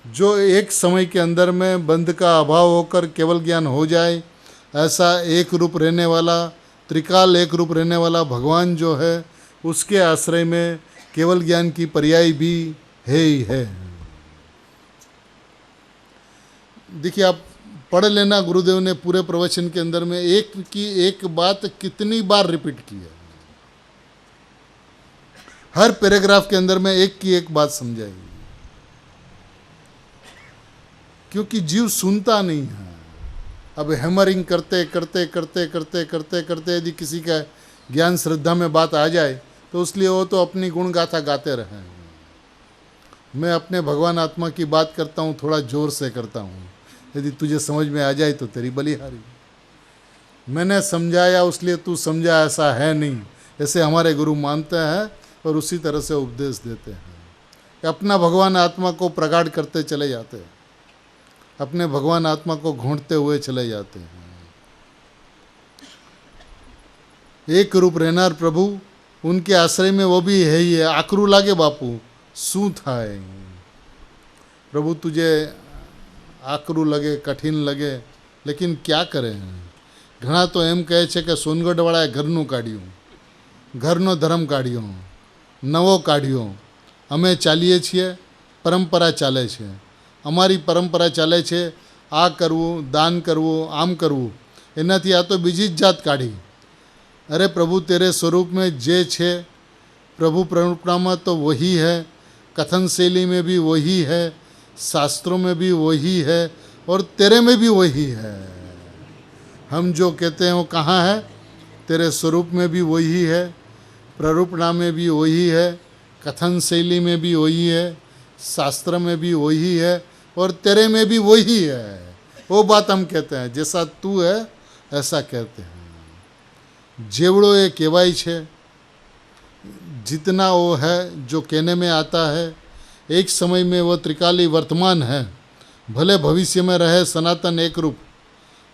जो एक समय के अंदर में बंध का अभाव होकर केवल ज्ञान हो जाए, ऐसा एक रूप रहने वाला, त्रिकाल एक रूप रहने वाला भगवान जो है, उसके आश्रय में केवल ज्ञान की पर्याय भी है ही है। देखिए, आप पढ़ लेना, गुरुदेव ने पूरे प्रवचन के अंदर में एक की एक बात कितनी बार रिपीट की है। हर पैराग्राफ के अंदर में एक की एक बात समझाई, क्योंकि जीव सुनता नहीं है। अब हैमरिंग करते करते करते करते करते करते यदि किसी का ज्ञान श्रद्धा में बात आ जाए तो उसलिए वो तो अपनी गुण गाथा गाते रहे। मैं अपने भगवान आत्मा की बात करता हूँ, थोड़ा जोर से करता हूँ, यदि तुझे समझ में आ जाए तो तेरी बलिहारी। मैंने समझाया उसलिए तू समझा, ऐसा है नहीं। ऐसे हमारे गुरु मानते हैं और उसी तरह से उपदेश देते हैं। अपना भगवान आत्मा को प्रगाढ़ करते चले जाते हैं, अपने भगवान आत्मा को घोंटते हुए चले जाते हैं। एक रूप रहनार प्रभु, उनके आश्रय में वो भी है ही है। आकरू लागे बापू शू थाय। प्रभु तुझे आकरू लगे, कठिन लगे, लेकिन क्या करें। घણા तो एम कहे છે કે સોનગઢવાળાએ ઘરનું કાઢ્યું, ઘરનો ધર્મ કાઢ્યો, નવો કાઢ્યો। અમે ચાલીએ છીએ, પરંપરા ચાલે છે, અમારી પરંપરા ચાલે છે, આ કરવું, દાન કરવું, આમ કરવું, એનાથી આ તો બીજી જ જાત કાઢી। अरे प्रभु तेरे स्वरूप में जे छे, प्रभु प्ररूपणामा तो वही है, कथन शैली में भी वही है, शास्त्रों में भी वही है और तेरे में भी वही है। हम जो कहते हैं वो कहाँ है? तेरे स्वरूप में भी वही है, प्ररूपणा में भी वही है, कथन शैली में भी वही है, शास्त्र में भी वही है और तेरे में भी वही है। वो बात हम कहते हैं, जैसा तू है ऐसा कहते हैं। जेवड़ो ये कहवाई छे, जितना वो है जो कहने में आता है, एक समय में वो त्रिकाली वर्तमान है, भले भविष्य में रहे सनातन एक रूप।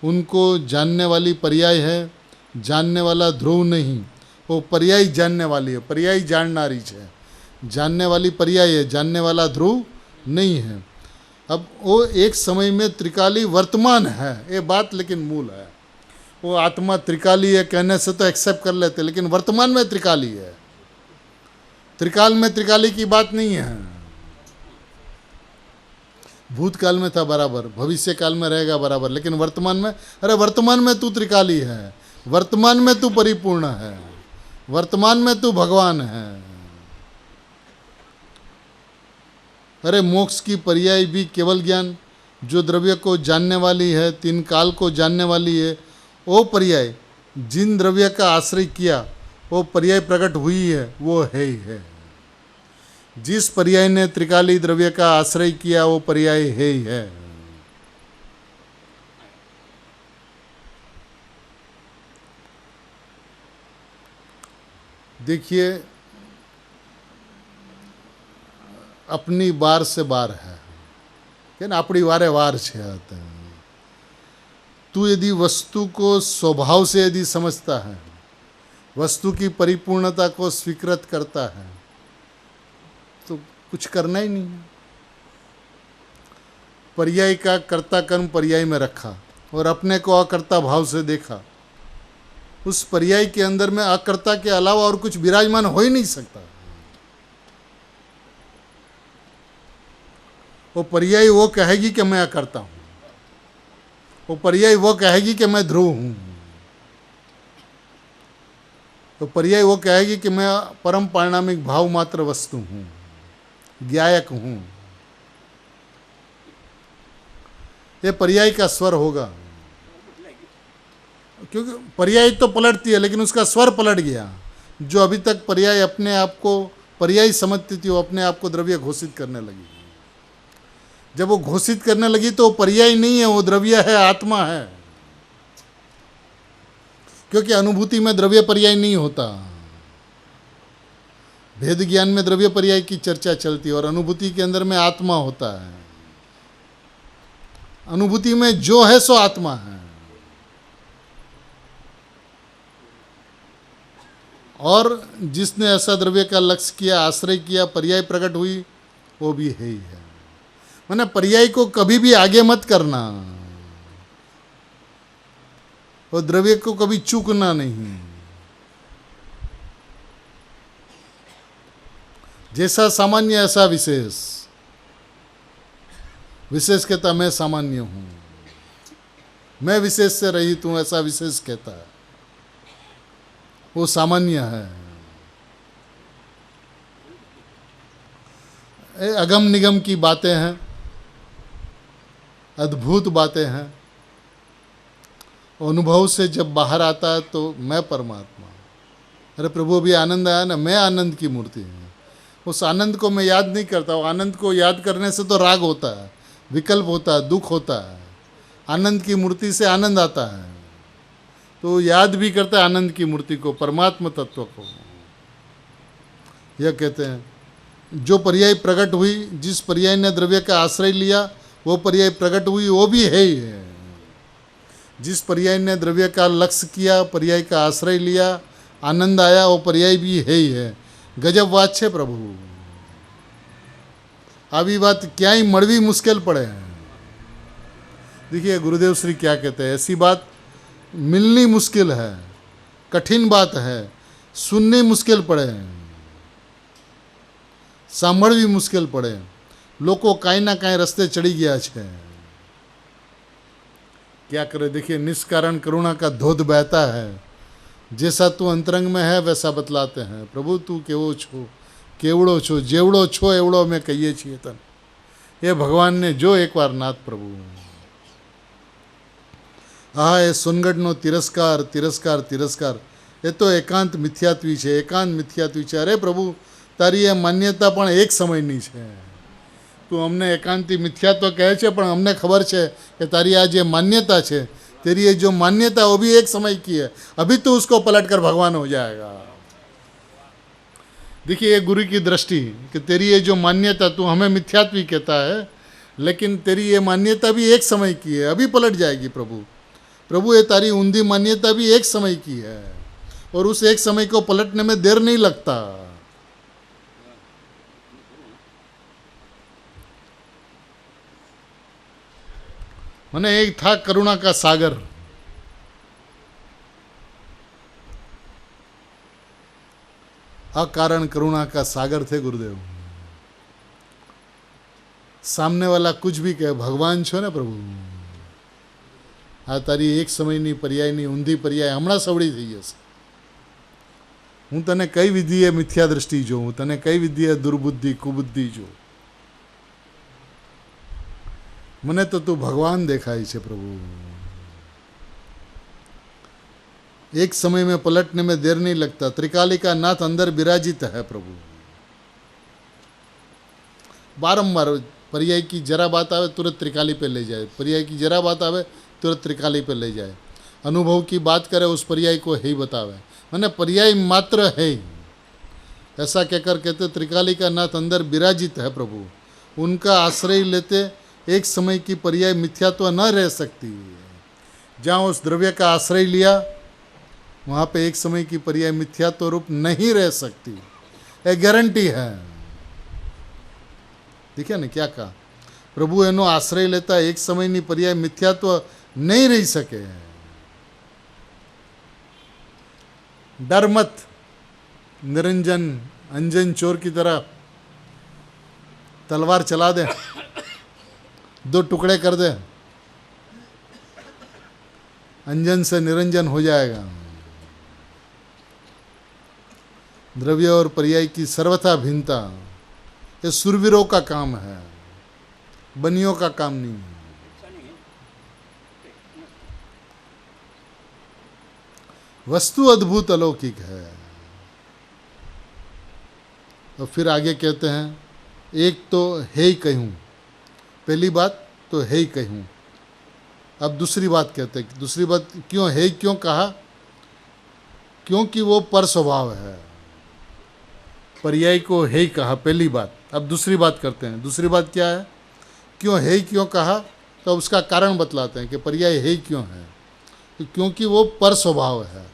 उनको जानने वाली पर्याय है, जानने वाला ध्रुव नहीं। वो पर्याय जानने वाली है, पर्याय जाननारी है, जानने वाली पर्याय है, जानने वाला ध्रुव नहीं है। अब वो एक समय में त्रिकाली वर्तमान है, ये बात लेकिन मूल है। वो आत्मा त्रिकाली है कहने से तो एक्सेप्ट कर लेते, लेकिन वर्तमान में त्रिकाली है। त्रिकाल में त्रिकाली की बात नहीं है। भूतकाल में था बराबर, भविष्य काल में रहेगा बराबर, लेकिन वर्तमान में, अरे वर्तमान में तू त्रिकाली है, वर्तमान में तू परिपूर्ण है, वर्तमान में तू भगवान है। अरे मोक्ष की पर्याय भी केवल ज्ञान, जो द्रव्य को जानने वाली है, तीन काल को जानने वाली है, वो पर्याय जिन द्रव्य का आश्रय किया वो पर्याय प्रकट हुई है, वो है ही है। जिस पर्याय ने त्रिकाली द्रव्य का आश्रय किया वो पर्याय है ही है। देखिए, अपनी बार से बार है कि ना, अपनी वारे वार छे। तू यदि वस्तु को स्वभाव से यदि समझता है, वस्तु की परिपूर्णता को स्वीकृत करता है, तो कुछ करना ही नहीं है। पर्याय का कर्ता कर्म पर्याय में रखा और अपने को अकर्ता भाव से देखा। उस पर्याय के अंदर में अकर्ता के अलावा और कुछ विराजमान हो ही नहीं सकता। वो पर्याय वो कहेगी कि मैं अकर्ता हूं, वो पर्याय वो कहेगी कि मैं ध्रुव हूं। तो पर्याय वो कहेगी कि मैं परम पारिणामिक भाव मात्र वस्तु हूँ, ज्ञायक हूँ। ये पर्याय का स्वर होगा, क्योंकि पर्याय तो पलटती है लेकिन उसका स्वर पलट गया। जो अभी तक पर्याय अपने आप को पर्याय समझती थी वो अपने आप को द्रव्य घोषित करने लगी। जब वो घोषित करने लगी तो वो पर्याय नहीं है, वो द्रव्य है, आत्मा है। क्योंकि अनुभूति में द्रव्य पर्याय नहीं होता। भेद ज्ञान में द्रव्य पर्याय की चर्चा चलती है और अनुभूति के अंदर में आत्मा होता है। अनुभूति में जो है सो आत्मा है, और जिसने ऐसा द्रव्य का लक्ष्य किया, आश्रय किया, पर्याय प्रकट हुई, वो भी है ही है। माने पर्याय को कभी भी आगे मत करना, और द्रव्य को कभी चूकना नहीं। जैसा सामान्य ऐसा विशेष। विशेष कहता मैं सामान्य हूं, मैं विशेष से रहित हूं, ऐसा विशेष कहता है। वो सामान्य है। अगम निगम की बातें हैं, अद्भुत बातें हैं। अनुभव से जब बाहर आता है तो मैं परमात्मा। अरे प्रभु अभी आनंद आया ना, मैं आनंद की मूर्ति हूँ। उस आनंद को मैं याद नहीं करता हूँ। आनंद को याद करने से तो राग होता है, विकल्प होता है, दुख होता है। आनंद की मूर्ति से आनंद आता है, तो याद भी करता है आनंद की मूर्ति को, परमात्मा तत्व को। यह कहते हैं जो पर्याय प्रकट हुई, जिस पर्याय ने द्रव्य का आश्रय लिया वो पर्याय प्रकट हुई, वो भी है ही है। जिस पर्याय ने द्रव्य का लक्ष्य किया, पर्याय का आश्रय लिया, आनंद आया, वो पर्याय भी है ही है। गजब बात है प्रभु। अभी बात क्या ही मड़वी मुश्किल पड़े हैं। देखिए गुरुदेव श्री क्या कहते हैं, ऐसी बात मिलनी मुश्किल है, कठिन बात है, सुननी मुश्किल पड़े, सांभळ भी मुश्किल पड़े। लोगों काई ना काई रस्ते चढ़ी गया है। क्या करे, देखिए निष्कारण करुणा का धोध बहता है। जैसा तू अंतरंग में है वैसा बतलाते हैं। प्रभु तू केवो छो, केवड़ो छो, जेवड़ो छो एवड़ो में कहिए छिए तन। ये भगवान ने जो एक बार नाथ प्रभु। हाँ, ये सोनगढ़ तिरस्कार तिरस्कार तिरस्कार, ये तो एकांत मिथ्यात्वी है, एकांत मिथ्यात्वी है। अरे प्रभु तारी ये मान्यता पण एक समयनी है। तू अमने एकांती मिथ्यात्व कहे छे, पण अमने खबर है कि तारी आज ये मान्यता है, तेरी ये जो मान्यता वो भी एक समय की है। अभी तो उसको पलट कर भगवान हो जाएगा। देखिए ये गुरु की दृष्टि कि तेरी ये जो मान्यता, तू हमें मिथ्यात्वी कहता है, लेकिन तेरी ये मान्यता भी एक समय की है, अभी पलट जाएगी प्रभु। प्रभु ये तारी ऊंधी मान्यता भी एक समय की है, और उस एक समय को पलटने में देर नहीं लगता। मैंने एक था करुणा का सागर, अकारण करुणा का सागर थे गुरुदेव। सामने वाला कुछ भी कहे, भगवान छो ने प्रभु। आ तारी एक समयनी पर्यायनी ऊंधी पर्याय हमણાં સવડી થઈ જશે। હું તને કઈ વિધિએ મિથ્યા દ્રષ્ટિ જોઉં, તને કઈ વિધિએ દુર્બુદ્ધિ કુબુદ્ધિ જો, મને તો તું ભગવાન દેખાય છે પ્રભુ। एक समय में पलटने में देर नहीं लगता। त्रिकाली का नाथ अंदर विराजित है प्रभु। बारंबार पर्याय की जरा बात आवे तुरंत त्रिकाली पे ले जाए, पर्याय की जरा बात आवे तुरंत त्रिकाली पे ले जाए। अनुभव की बात करे उस पर्याय को है ही बतावे, मैंने पर्याय मात्र है। ऐसा कहकर कहते त्रिकाली का नाथ अंदर विराजित है प्रभु। उनका आश्रय लेते एक समय की पर्याय मिथ्यात्व न रह सकती। जहाँ उस द्रव्य का आश्रय लिया वहाँ पे एक समय की पर्याय मिथ्यात्व रूप नहीं रह सकती, ये गारंटी है। देखिए ना क्या कहा प्रभु, एनो आश्रय लेता एक समयनी पर्याय मिथ्यात्व नहीं रही सके। डर मत, निरंजन अंजन चोर की तरह तलवार चला दे, दो टुकड़े कर दे, अंजन से निरंजन हो जाएगा। द्रव्य और पर्याय की सर्वथा भिन्नता ये शूरवीरों का काम है, बनियों का काम नहीं है। वस्तु अद्भुत अलौकिक है। और फिर आगे कहते हैं, एक तो है ही कहूँ, पहली बात तो है ही कहूँ। अब दूसरी बात कहते हैं, दूसरी बात क्यों है, क्यों कहा, क्योंकि वो पर स्वभाव है। पर्याय को है ही कहा, पहली बात। अब दूसरी बात करते हैं, दूसरी बात क्या है, क्यों है ही क्यों कहा, तो उसका कारण बतलाते हैं कि पर्याय है ही क्यों है, तो क्योंकि वो पर स्वभाव है।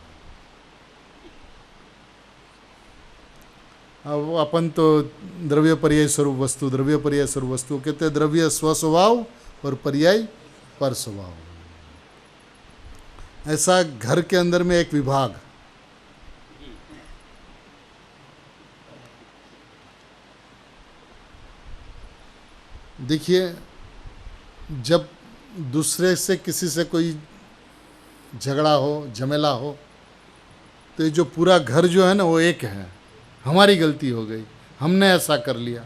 अब अपन तो द्रव्य पर्याय स्वरूप वस्तु, द्रव्य पर्याय स्वरूप वस्तु कहते हैं। द्रव्य स्वस्वभाव और पर्याय पर स्वभाव। ऐसा घर के अंदर में एक विभाग, देखिए, जब दूसरे से किसी से कोई झगड़ा हो, झमेला हो, तो ये जो पूरा घर जो है ना वो एक है, हमारी गलती हो गई, हमने ऐसा कर लिया।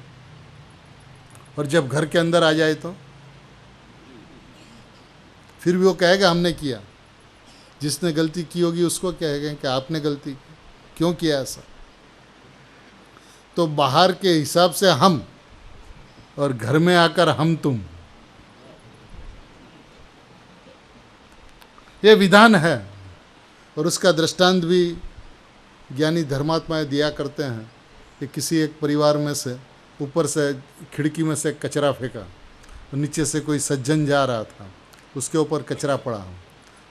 और जब घर के अंदर आ जाए तो फिर भी वो कहेगा हमने किया। जिसने गलती की होगी उसको कहेगा कि आपने गलती की, क्यों किया ऐसा। तो बाहर के हिसाब से हम, और घर में आकर हम तुम, ये विधान है। और उसका दृष्टांत भी ज्ञानी धर्मात्माएं दिया करते हैं कि किसी एक परिवार में से ऊपर से खिड़की में से कचरा फेंका, तो नीचे से कोई सज्जन जा रहा था, उसके ऊपर कचरा पड़ा,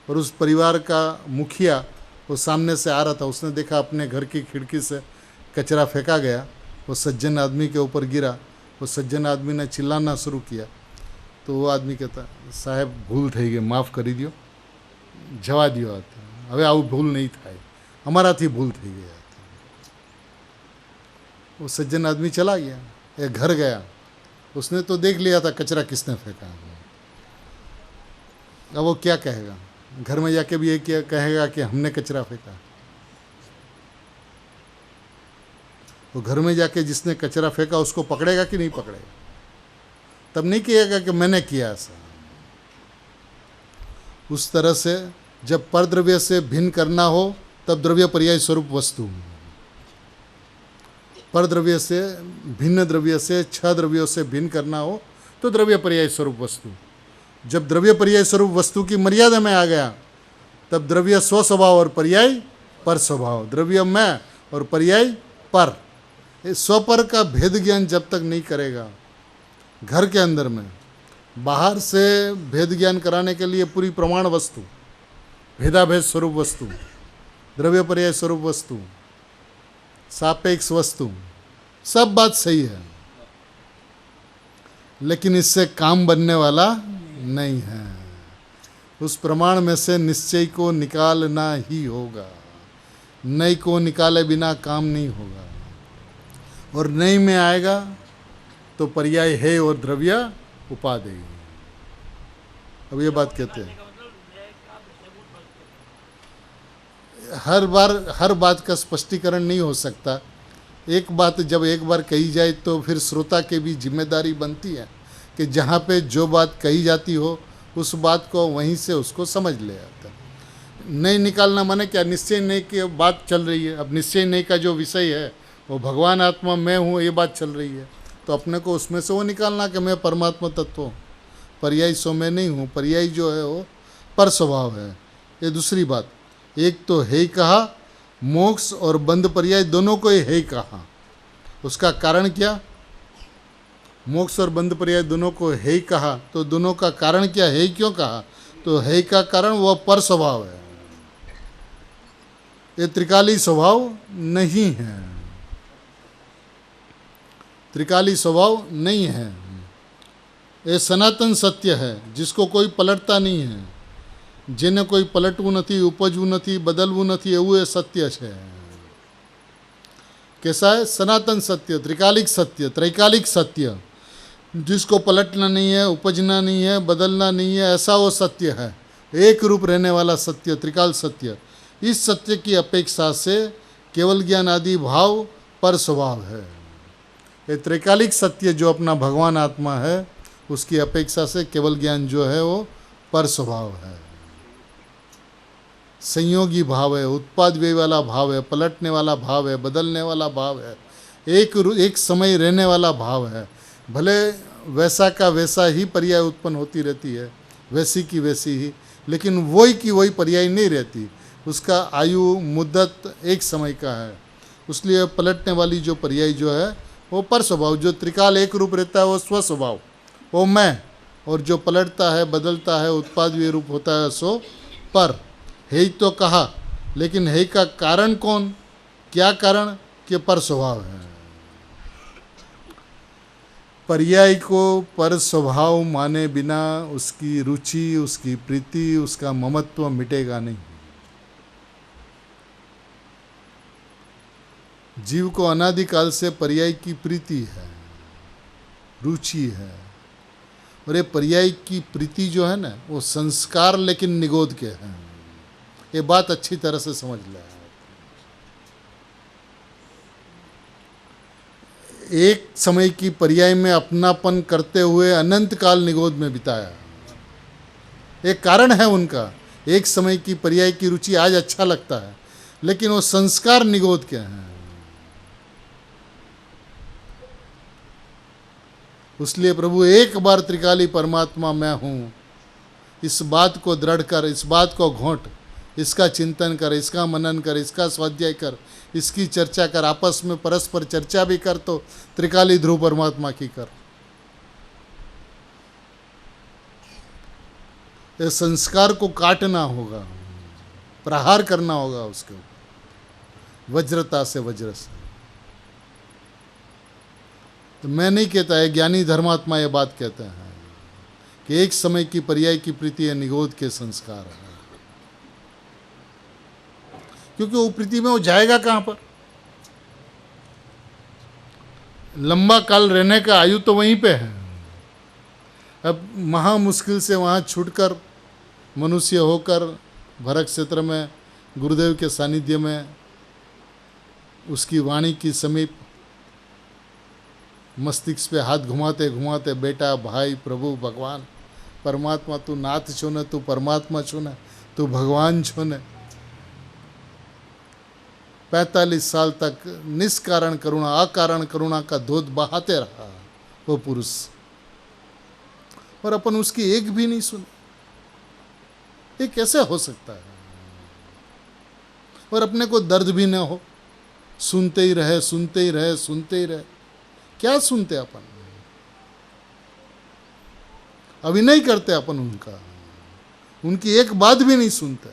और उस परिवार का मुखिया वो सामने से आ रहा था, उसने देखा अपने घर की खिड़की से कचरा फेंका गया, वो सज्जन आदमी के ऊपर गिरा। वो सज्जन आदमी ने चिल्लाना शुरू किया, तो वो आदमी कहता, साहब भूल થઈ ગઈ, माफ़ કરી દો, જવા દો, હવે આવું ભૂલ નહીં થાય, અમારાથી ભૂલ થઈ ગઈ। वो सज्जन आदमी चला गया, एक घर गया, उसने तो देख लिया था कचरा किसने फेंका। अब वो क्या कहेगा, घर में जाके भी ये क्या कहेगा कि हमने कचरा फेंका। वो घर में जाके जिसने कचरा फेंका उसको पकड़ेगा कि नहीं पकड़ेगा, तब नहीं कहेगा कि मैंने किया ऐसा। उस तरह से जब परद्रव्य से भिन्न करना हो तब द्रव्य पर्याय स्वरूप वस्तु, परद्रव्य से भिन्न द्रव्य से छह द्रव्यों से भिन्न करना हो तो द्रव्य पर्याय स्वरूप वस्तु। जब द्रव्य पर्याय स्वरूप वस्तु की मर्यादा में आ गया तब द्रव्य स्वस्वभाव और पर्याय पर स्वभाव, द्रव्य में और पर्याय पर। स्वपर का भेद ज्ञान जब तक नहीं करेगा घर के अंदर में, बाहर से भेद ज्ञान कराने के लिए पूरी प्रमाण वस्तु, भेदाभेद स्वरूप वस्तु, द्रव्य पर्याय स्वरूप वस्तु, सापेक्ष वस्तु, सब बात सही है, लेकिन इससे काम बनने वाला नहीं है। उस प्रमाण में से निश्चय को निकालना ही होगा, नई को निकाले बिना काम नहीं होगा। और नई में आएगा तो पर्याय है और द्रव्य उपादेय। अब ये बात कहते हैं, हर बात का स्पष्टीकरण नहीं हो सकता। एक बात जब एक बार कही जाए तो फिर श्रोता के भी जिम्मेदारी बनती है कि जहाँ पे जो बात कही जाती हो उस बात को वहीं से उसको समझ ले आता है। नहीं निकालना माने क्या, निश्चय नहीं की बात चल रही है। अब निश्चय नहीं का जो विषय है वो भगवान आत्मा मैं हूँ, ये बात चल रही है, तो अपने को उसमें से वो निकालना कि मैं परमात्मा तत्व हूँ, पर्याय सो मैं नहीं हूँ। पर्याय जो है वो पर स्वभाव है। ये दूसरी बात। एक तो है ही कहा, मोक्ष और बंध पर्याय दोनों को है ही कहा। उसका कारण क्या, मोक्ष और बंध पर्याय दोनों को है ही कहा, तो दोनों का कारण क्या है, क्यों कहा, तो है का कारण वह पर स्वभाव है, ये त्रिकाली स्वभाव नहीं है, त्रिकाली स्वभाव नहीं है। ये सनातन सत्य है जिसको कोई पलटता नहीं है, जेने कोई पलटવું નથી, उपजવું નથી, बदलવું નથી, એવું એ सत्य है। कैसा है, सनातन सत्य, त्रिकालिक सत्य, त्रैकालिक सत्य, जिसको पलटना नहीं है, उपजना नहीं है, बदलना नहीं है, ऐसा वो सत्य है, एक रूप रहने वाला सत्य, त्रिकाल सत्य। इस सत्य की अपेक्षा से केवल ज्ञान आदि भाव पर स्वभाव है। ये त्रैकालिक सत्य जो अपना भगवान आत्मा है उसकी अपेक्षा से केवल ज्ञान जो है वो पर स्वभाव है, संयोगी भाव है, उत्पाद व्यय वाला भाव है, पलटने वाला भाव है, बदलने वाला भाव है, एक समय रहने वाला भाव है। भले वैसा का वैसा ही पर्याय उत्पन्न होती रहती है, वैसी की वैसी ही, लेकिन वही की वही पर्याय नहीं रहती, उसका आयु मुद्दत एक समय का है। इसलिए पलटने वाली जो पर्याय जो है वो पर स्वभाव, जो त्रिकाल एक रूप रहता है वो स्व स्वभाव, वो मैं, और जो पलटता है बदलता है उत्पाद व्यय रूप होता है सो पर। है ही तो कहा, लेकिन है का कारण कौन, क्या कारण, कि पर स्वभाव है। पर्याय को पर स्वभाव माने बिना उसकी रुचि, उसकी प्रीति, उसका ममत्व मिटेगा नहीं। जीव को अनादिकाल से पर्याय की प्रीति है, रुचि है, और ये पर्याय की प्रीति जो है ना वो संस्कार लेकिन निगोद के हैं। ये बात अच्छी तरह से समझ लें। एक समय की पर्याय में अपनापन करते हुए अनंत काल निगोद में बिताया, एक कारण है उनका। एक समय की पर्याय की रुचि आज अच्छा लगता है, लेकिन वो संस्कार निगोद के हैं। इसलिए प्रभु एक बार त्रिकाली परमात्मा मैं हूँ, इस बात को दृढ़ कर, इस बात को घोंट, इसका चिंतन कर, इसका मनन कर, इसका स्वाध्याय कर, इसकी चर्चा कर, आपस में परस्पर चर्चा भी कर, तो त्रिकाली ध्रुव परमात्मा की कर। इस संस्कार को काटना होगा, प्रहार करना होगा उसके ऊपर वज्रता से, वज्र से। तो मैं नहीं कहता है, ज्ञानी धर्मात्मा ये बात कहते हैं कि एक समय की पर्याय की प्रीति है निगोद के संस्कार है, क्योंकि वो प्रीति में वो जाएगा कहाँ पर। लंबा काल रहने का आयु तो वहीं पे है। अब महा मुश्किल से वहाँ छूटकर मनुष्य होकर भरत क्षेत्र में गुरुदेव के सानिध्य में उसकी वाणी की समीप मस्तिष्क पे हाथ घुमाते घुमाते, बेटा, भाई, प्रभु, भगवान, परमात्मा, तू नाथ छो न, तू परमात्मा छो न, तू भगवान छो न। 45 साल तक निष्कारण करुणा, अकारण करुणा का धोध बहाते रहा वो पुरुष, और अपन उसकी एक भी नहीं सुनी। ये कैसे हो सकता है? और अपने को दर्द भी न हो, सुनते ही रहे, सुनते ही रहे, सुनते ही रहे। क्या सुनते अपन? अभिनय करते अपन उनका, उनकी एक बात भी नहीं सुनते।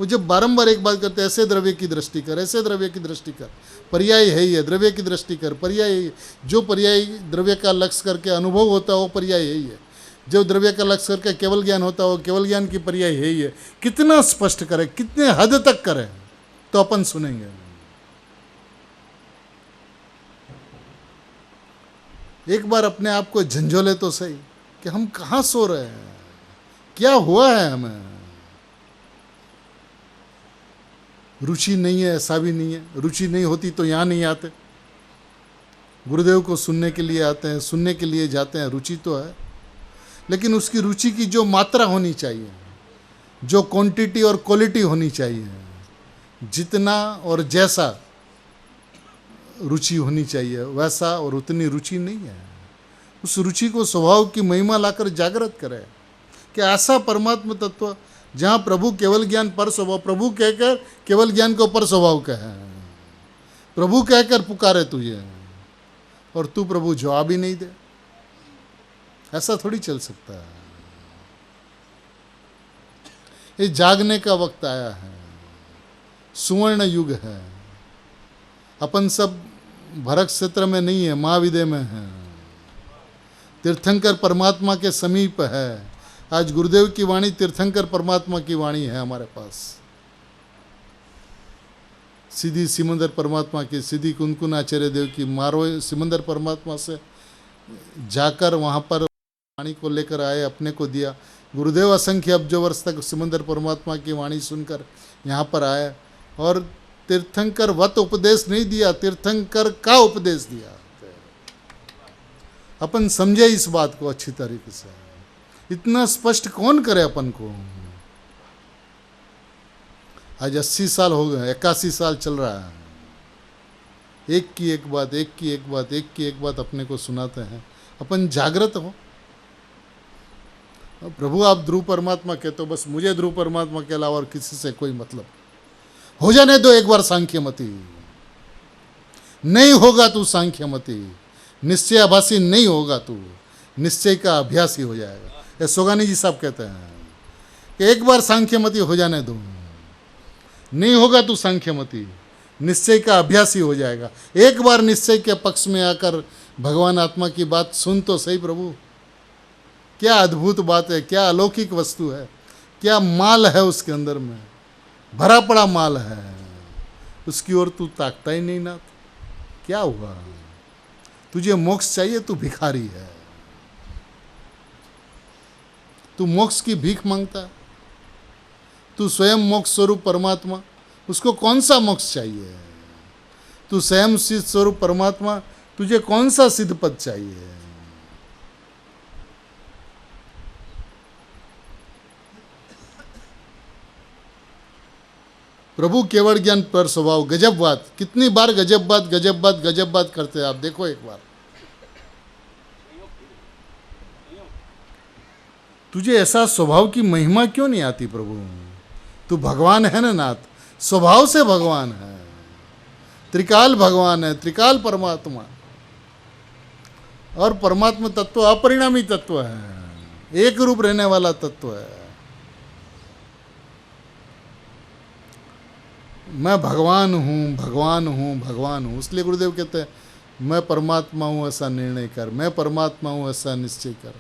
वो जब बारंबार एक बात करते, ऐसे द्रव्य की दृष्टि कर, ऐसे द्रव्य की दृष्टि कर, पर्याय है ही है, द्रव्य की दृष्टि कर, पर्याय है, जो पर्याय द्रव्य का लक्ष्य करके अनुभव होता है वो पर्याय है ही है, जो द्रव्य का लक्ष्य करके केवल ज्ञान होता है वो केवल ज्ञान की पर्याय है ही है। कितना स्पष्ट करे, कितने हद तक करे तो अपन सुनेंगे। एक बार अपने आप को झंझोले तो सही कि हम कहाँ सो रहे हैं, क्या हुआ है हमें। रुचि नहीं है ऐसा भी नहीं है, रुचि नहीं होती तो यहाँ नहीं आते। गुरुदेव को सुनने के लिए आते हैं, सुनने के लिए जाते हैं, रुचि तो है, लेकिन उसकी रुचि की जो मात्रा होनी चाहिए, जो क्वांटिटी और क्वालिटी होनी चाहिए, जितना और जैसा रुचि होनी चाहिए वैसा और उतनी रुचि नहीं है। उस रुचि को स्वभाव की महिमा लाकर जागृत करे कि ऐसा परमात्मा तत्व जहाँ प्रभु केवल ज्ञान पर स्वभाव, प्रभु कहकर केवल ज्ञान को पर स्वभाव कहे, प्रभु कहकर पुकारे तुझे और तू प्रभु जवाब ही नहीं दे। ऐसा थोड़ी चल सकता है। ये जागने का वक्त आया है, सुवर्ण युग है। अपन सब भरत क्षेत्र में नहीं है, महाविदय में है, तीर्थंकर परमात्मा के समीप है। आज गुरुदेव की वाणी तीर्थंकर परमात्मा की वाणी है हमारे पास। सीधी सिमंदर परमात्मा की, सीधी कुनकुन आचार्य देव की, मारो सिमंदर परमात्मा से जाकर वहाँ पर वाणी को लेकर आए, अपने को दिया। गुरुदेव असंख्य अब्जों वर्ष तक सिमंदर परमात्मा की वाणी सुनकर यहाँ पर आए और तीर्थंकर वत उपदेश नहीं दिया, तीर्थंकर का उपदेश दिया। अपन समझे इस बात को अच्छी तरीके से। इतना स्पष्ट कौन करे अपन को। आज 80 साल हो गए, 81 साल चल रहा है, एक की एक बात, एक की एक बात, एक की एक बात अपने को सुनाते हैं। अपन जागृत हो। प्रभु आप ध्रुव परमात्मा कहते हो, बस मुझे ध्रुव परमात्मा के अलावा और किसी से कोई मतलब। हो जाने दो एक बार सांख्यमति। नहीं होगा तू सांख्यमति, निश्चयाभासी नहीं होगा तू, निश्चय का अभ्यासी हो जाएगा। ये सोगानी जी साहब कहते हैं कि एक बार सांख्यमति हो जाने दो, नहीं होगा तू सांख्यमति, निश्चय का अभ्यासी हो जाएगा। एक बार निश्चय के पक्ष में आकर भगवान आत्मा की बात सुन तो सही प्रभु। क्या अद्भुत बात है, क्या अलौकिक वस्तु है, क्या माल है उसके अंदर में, भरा पड़ा माल है। उसकी ओर तू ताकता ही नहीं ना। क्या हुआ? तुझे मोक्ष चाहिए, तू भिखारी है। तू मोक्ष की भीख मांगता है। तू स्वयं मोक्ष स्वरूप परमात्मा, उसको कौन सा मोक्ष चाहिए? तू स्वयं सिद्ध स्वरूप परमात्मा, तुझे कौन सा सिद्ध पद चाहिए? प्रभु केवल ज्ञान पर स्वभाव। गजब बात, कितनी बार गजब बात गजब बात गजब बात करते हैं आप। देखो एक बार, तुझे ऐसा स्वभाव की महिमा क्यों नहीं आती प्रभु? तू भगवान है ना नाथ, स्वभाव से भगवान है, त्रिकाल भगवान है, त्रिकाल परमात्मा। और परमात्मा तत्व अपरिणामी तत्व है, एक रूप रहने वाला तत्व है। मैं भगवान हूँ, भगवान हूँ, भगवान हूँ। इसलिए गुरुदेव कहते हैं मैं परमात्मा हूँ ऐसा निर्णय कर, मैं परमात्मा हूँ ऐसा निश्चय कर।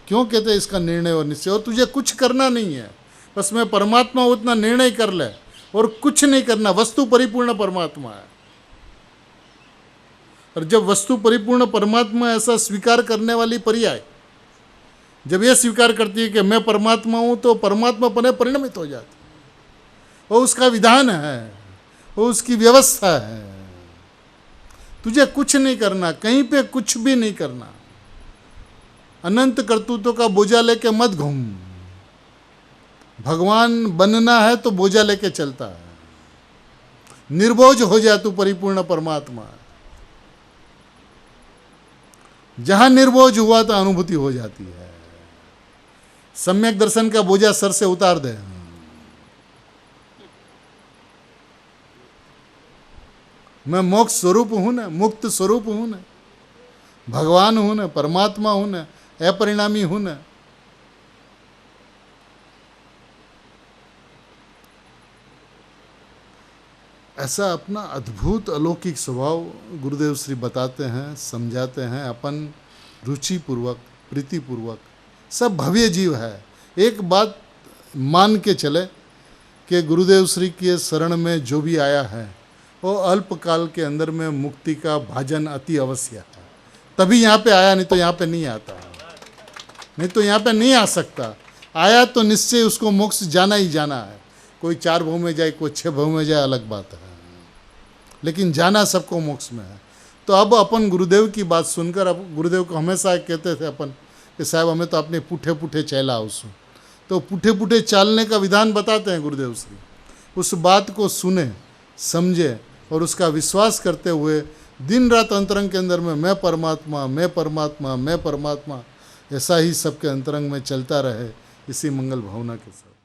क्यों कहते हैं इसका निर्णय और निश्चय? और तुझे कुछ करना नहीं है, बस मैं परमात्मा हूँ उतना निर्णय कर ले और कुछ नहीं करना। वस्तु परिपूर्ण परमात्मा है। और जब वस्तु परिपूर्ण परमात्मा ऐसा स्वीकार करने वाली पर्याय जब यह स्वीकार करती है कि मैं परमात्मा हूँ, तो परमात्मा पने परिणमित हो जाती। वो उसका विधान है, वो उसकी व्यवस्था है। तुझे कुछ नहीं करना, कहीं पे कुछ भी नहीं करना। अनंत करतूतों का बोझा लेके मत घूम। भगवान बनना है तो बोझा लेके चलता है। निर्बोझ हो जा तू परिपूर्ण परमात्मा। जहां निर्बोझ हुआ तो अनुभूति हो जाती है। सम्यक दर्शन का बोझा सर से उतार दे। मैं मोक्ष स्वरूप हूं ना, मुक्त स्वरूप हूं ना, भगवान हूं ना, परमात्मा हूं ना, अपरिणामी हूं ना। ऐसा अपना अद्भुत अलौकिक स्वभाव गुरुदेव श्री बताते हैं, समझाते हैं। अपन रुचिपूर्वक, प्रीतिपूर्वक, सब भव्य जीव है। एक बात मान के चले कि गुरुदेव श्री के शरण में जो भी आया है वो अल्पकाल के अंदर में मुक्ति का भाजन अति अवश्य है। तभी यहाँ पे आया, नहीं तो यहाँ पे नहीं आता, नहीं तो यहाँ पे नहीं आ सकता। आया तो निश्चय उसको मोक्ष जाना ही जाना है। कोई 4 भाव में जाए, कोई 6 भाव में जाए, अलग बात है, लेकिन जाना सबको मोक्ष में है। तो अब अपन गुरुदेव की बात सुनकर, अब गुरुदेव को हमेशा कहते थे अपन कि साहब हमें तो अपने पुठे पुठे चला उसको, तो पुठे पुठे चालने का विधान बताते हैं गुरुदेव श्री। उस बात को सुने, समझे और उसका विश्वास करते हुए दिन रात अंतरंग के अंदर में मैं परमात्मा, मैं परमात्मा, मैं परमात्मा, ऐसा ही सबके अंतरंग में चलता रहे, इसी मंगल भावना के साथ।